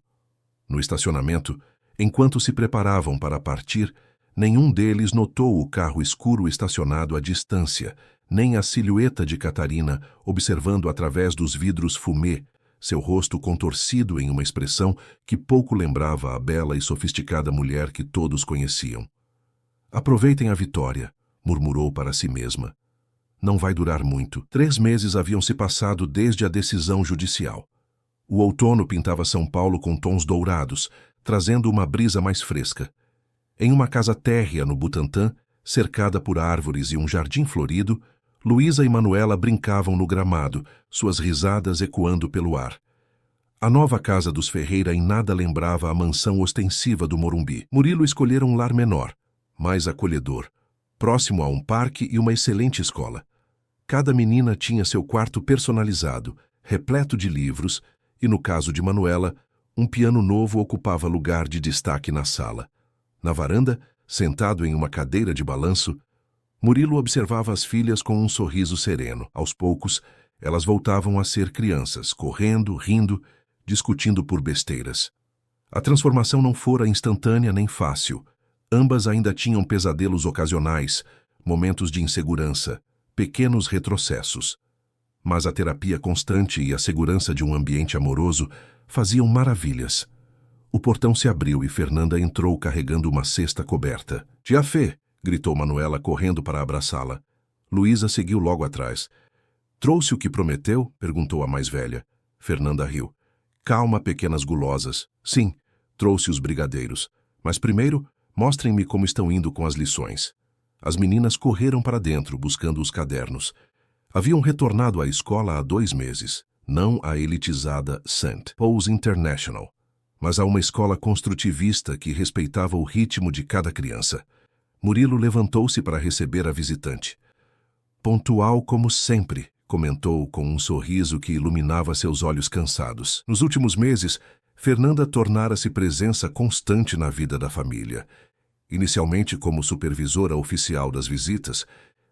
No estacionamento, enquanto se preparavam para partir, nenhum deles notou o carro escuro estacionado à distância, nem a silhueta de Catarina observando através dos vidros fumê, seu rosto contorcido em uma expressão que pouco lembrava a bela e sofisticada mulher que todos conheciam. Aproveitem a vitória, murmurou para si mesma. Não vai durar muito. 3 meses haviam se passado desde a decisão judicial. O outono pintava São Paulo com tons dourados, trazendo uma brisa mais fresca. Em uma casa térrea no Butantã, cercada por árvores e um jardim florido, Luísa e Manuela brincavam no gramado, suas risadas ecoando pelo ar. A nova casa dos Ferreira em nada lembrava a mansão ostensiva do Morumbi. Murilo escolhera um lar menor, mais acolhedor, próximo a um parque e uma excelente escola. Cada menina tinha seu quarto personalizado, repleto de livros, e no caso de Manuela, um piano novo ocupava lugar de destaque na sala. Na varanda, sentado em uma cadeira de balanço, Murilo observava as filhas com um sorriso sereno. Aos poucos, elas voltavam a ser crianças, correndo, rindo, discutindo por besteiras. A transformação não fora instantânea nem fácil. Ambas ainda tinham pesadelos ocasionais, momentos de insegurança, pequenos retrocessos. Mas a terapia constante e a segurança de um ambiente amoroso faziam maravilhas. O portão se abriu e Fernanda entrou carregando uma cesta coberta. «Tia Fê!» gritou Manuela correndo para abraçá-la. Luísa seguiu logo atrás. «Trouxe o que prometeu?» perguntou a mais velha. Fernanda riu. Calma, pequenas gulosas. Sim, trouxe os brigadeiros. Mas primeiro, mostrem-me como estão indo com as lições. As meninas correram para dentro, buscando os cadernos. Haviam retornado à escola há 2 meses, não à elitizada St. Paul's International, mas a uma escola construtivista que respeitava o ritmo de cada criança. Murilo levantou-se para receber a visitante. Pontual como sempre, comentou com um sorriso que iluminava seus olhos cansados. Nos últimos meses, Fernanda tornara-se presença constante na vida da família. Inicialmente como supervisora oficial das visitas,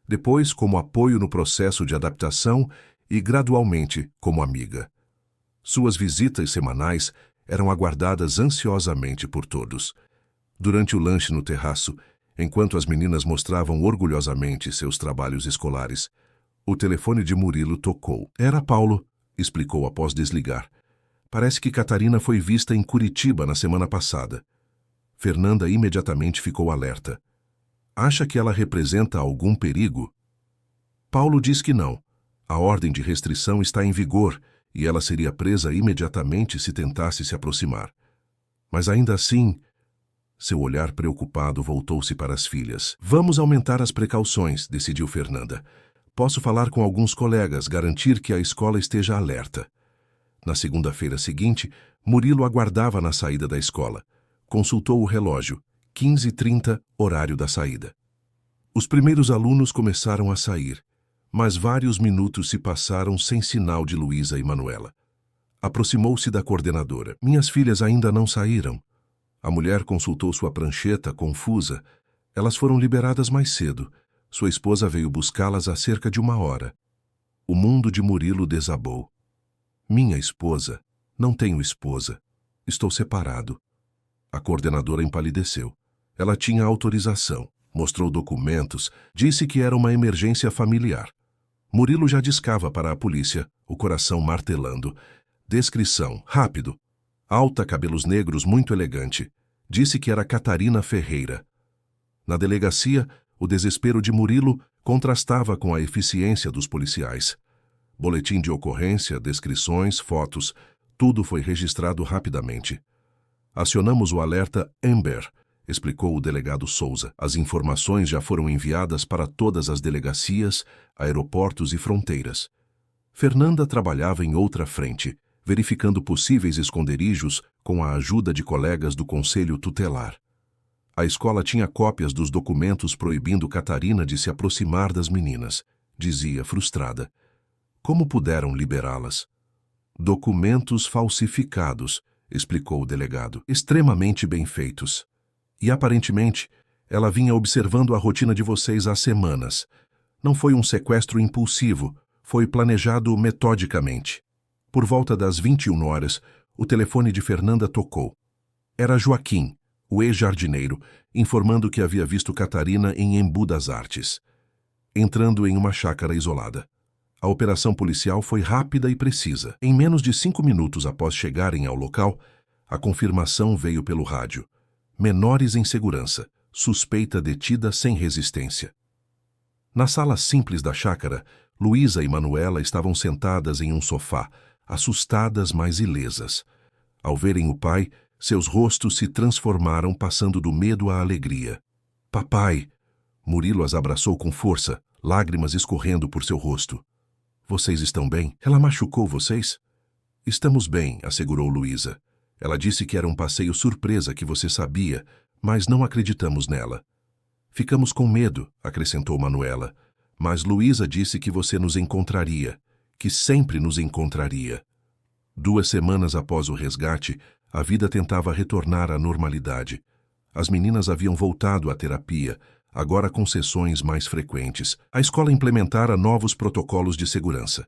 depois como apoio no processo de adaptação e, gradualmente, como amiga. Suas visitas semanais eram aguardadas ansiosamente por todos. Durante o lanche no terraço, enquanto as meninas mostravam orgulhosamente seus trabalhos escolares, o telefone de Murilo tocou. Era Paulo, explicou após desligar. Parece que Catarina foi vista em Curitiba na semana passada. Fernanda imediatamente ficou alerta. Acha que ela representa algum perigo? Paulo diz que não. A ordem de restrição está em vigor e ela seria presa imediatamente se tentasse se aproximar. Mas ainda assim... Seu olhar preocupado voltou-se para as filhas. Vamos aumentar as precauções, decidiu Fernanda. Posso falar com alguns colegas, garantir que a escola esteja alerta. Na segunda-feira seguinte, Murilo aguardava na saída da escola. Consultou o relógio. 15h30, horário da saída. Os primeiros alunos começaram a sair, mas vários minutos se passaram sem sinal de Luísa e Manuela. Aproximou-se da coordenadora. Minhas filhas ainda não saíram. A mulher consultou sua prancheta, confusa. Elas foram liberadas mais cedo. Sua esposa veio buscá-las há cerca de 1 hora. O mundo de Murilo desabou. Minha esposa? Não tenho esposa. Estou separado. A coordenadora empalideceu. Ela tinha autorização, mostrou documentos, disse que era uma emergência familiar. Murilo já discava para a polícia, o coração martelando. Descrição, rápido. Alta, cabelos negros, muito elegante. Disse que era Catarina Ferreira. Na delegacia, o desespero de Murilo contrastava com a eficiência dos policiais. Boletim de ocorrência, descrições, fotos, tudo foi registrado rapidamente. Acionamos o alerta Amber, explicou o delegado Souza. As informações já foram enviadas para todas as delegacias, aeroportos e fronteiras. Fernanda trabalhava em outra frente, verificando possíveis esconderijos com a ajuda de colegas do Conselho Tutelar. A escola tinha cópias dos documentos proibindo Catarina de se aproximar das meninas, dizia frustrada. Como puderam liberá-las? Documentos falsificados, explicou o delegado, extremamente bem feitos. E aparentemente, ela vinha observando a rotina de vocês há semanas. Não foi um sequestro impulsivo, foi planejado metodicamente. Por volta das 21 horas, o telefone de Fernanda tocou. Era Joaquim, o ex-jardineiro, informando que havia visto Catarina em Embu das Artes, entrando em uma chácara isolada. A operação policial foi rápida e precisa. Em menos de 5 minutos após chegarem ao local, a confirmação veio pelo rádio. Menores em segurança, suspeita detida sem resistência. Na sala simples da chácara, Luísa e Manuela estavam sentadas em um sofá, assustadas, mas ilesas. Ao verem o pai, seus rostos se transformaram, passando do medo à alegria. Papai! Murilo as abraçou com força, lágrimas escorrendo por seu rosto. Vocês estão bem? Ela machucou vocês? Estamos bem, assegurou Luísa. Ela disse que era um passeio surpresa que você sabia, mas não acreditamos nela. Ficamos com medo, acrescentou Manuela, mas Luísa disse que você nos encontraria, que sempre nos encontraria. 2 semanas após o resgate, a vida tentava retornar à normalidade. As meninas haviam voltado à terapia, agora com sessões mais frequentes. A escola implementara novos protocolos de segurança.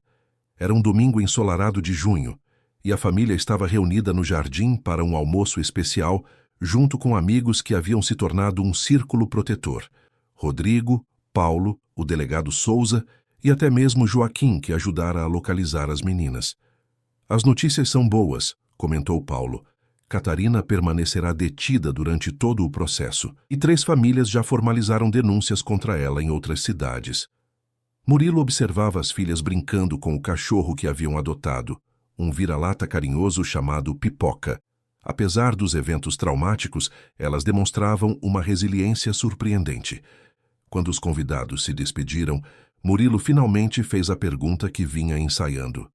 Era um domingo ensolarado de junho, e a família estava reunida no jardim para um almoço especial, junto com amigos que haviam se tornado um círculo protetor. Rodrigo, Paulo, o delegado Souza e até mesmo Joaquim, que ajudara a localizar as meninas. As notícias são boas, comentou Paulo. Catarina permanecerá detida durante todo o processo, e 3 famílias já formalizaram denúncias contra ela em outras cidades. Murilo observava as filhas brincando com o cachorro que haviam adotado, um vira-lata carinhoso chamado Pipoca. Apesar dos eventos traumáticos, elas demonstravam uma resiliência surpreendente. Quando os convidados se despediram, Murilo finalmente fez a pergunta que vinha ensaiando.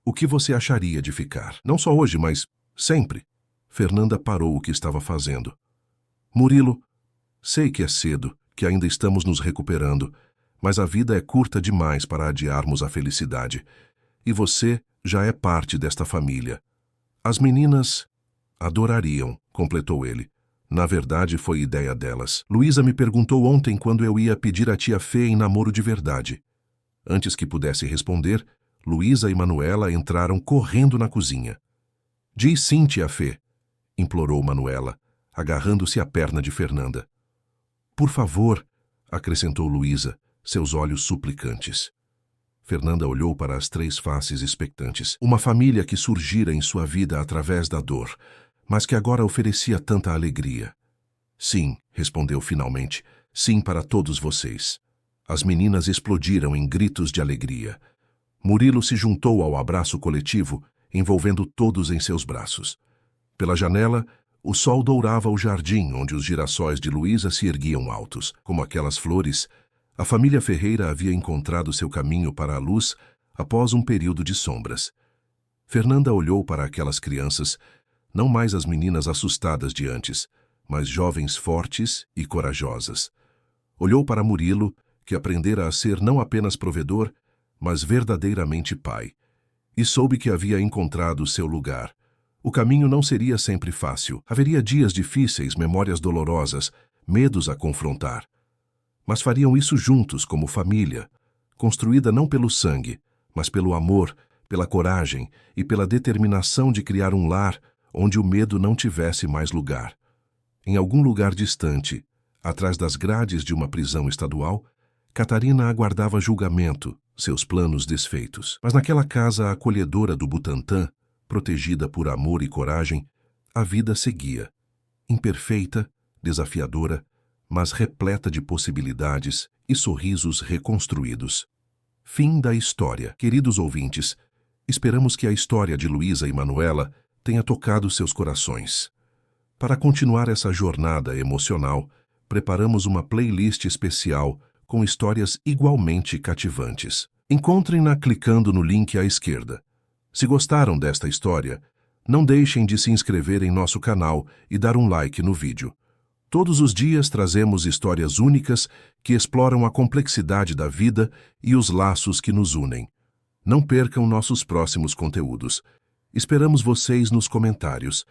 O que você acharia de ficar? Não só hoje, mas sempre. Fernanda parou o que estava fazendo. Murilo, sei que é cedo, que ainda estamos nos recuperando, mas a vida é curta demais para adiarmos a felicidade. E você já é parte desta família. As meninas adorariam, completou ele. Na verdade, foi ideia delas. Luísa me perguntou ontem quando eu ia pedir a tia Fê em namoro de verdade. Antes que pudesse responder, Luísa e Manuela entraram correndo na cozinha. Diz sim, tia Fê, implorou Manuela, agarrando-se à perna de Fernanda. Por favor, acrescentou Luísa, seus olhos suplicantes. Fernanda olhou para as três faces expectantes. Uma família que surgira em sua vida através da dor, mas que agora oferecia tanta alegria. Sim, respondeu finalmente, sim para todos vocês. As meninas explodiram em gritos de alegria. Murilo se juntou ao abraço coletivo, envolvendo todos em seus braços. Pela janela, o sol dourava o jardim onde os girassóis de Luísa se erguiam altos. Como aquelas flores, a família Ferreira havia encontrado seu caminho para a luz após um período de sombras. Fernanda olhou para aquelas crianças, não mais as meninas assustadas de antes, mas jovens fortes e corajosas. Olhou para Murilo, que aprendera a ser não apenas provedor, mas verdadeiramente pai. E soube que havia encontrado seu lugar. O caminho não seria sempre fácil. Haveria dias difíceis, memórias dolorosas, medos a confrontar. Mas fariam isso juntos, como família, construída não pelo sangue, mas pelo amor, pela coragem e pela determinação de criar um lar onde o medo não tivesse mais lugar. Em algum lugar distante, atrás das grades de uma prisão estadual, Catarina aguardava julgamento, seus planos desfeitos. Mas naquela casa acolhedora do Butantã, protegida por amor e coragem, a vida seguia. Imperfeita, desafiadora, mas repleta de possibilidades e sorrisos reconstruídos. Fim da história. Queridos ouvintes, esperamos que a história de Luísa e Manuela tenha tocado seus corações. Para continuar essa jornada emocional, preparamos uma playlist especial com histórias igualmente cativantes. Encontrem-na clicando no link à esquerda. Se gostaram desta história, não deixem de se inscrever em nosso canal e dar um like no vídeo. Todos os dias trazemos histórias únicas que exploram a complexidade da vida e os laços que nos unem. Não percam nossos próximos conteúdos. Esperamos vocês nos comentários.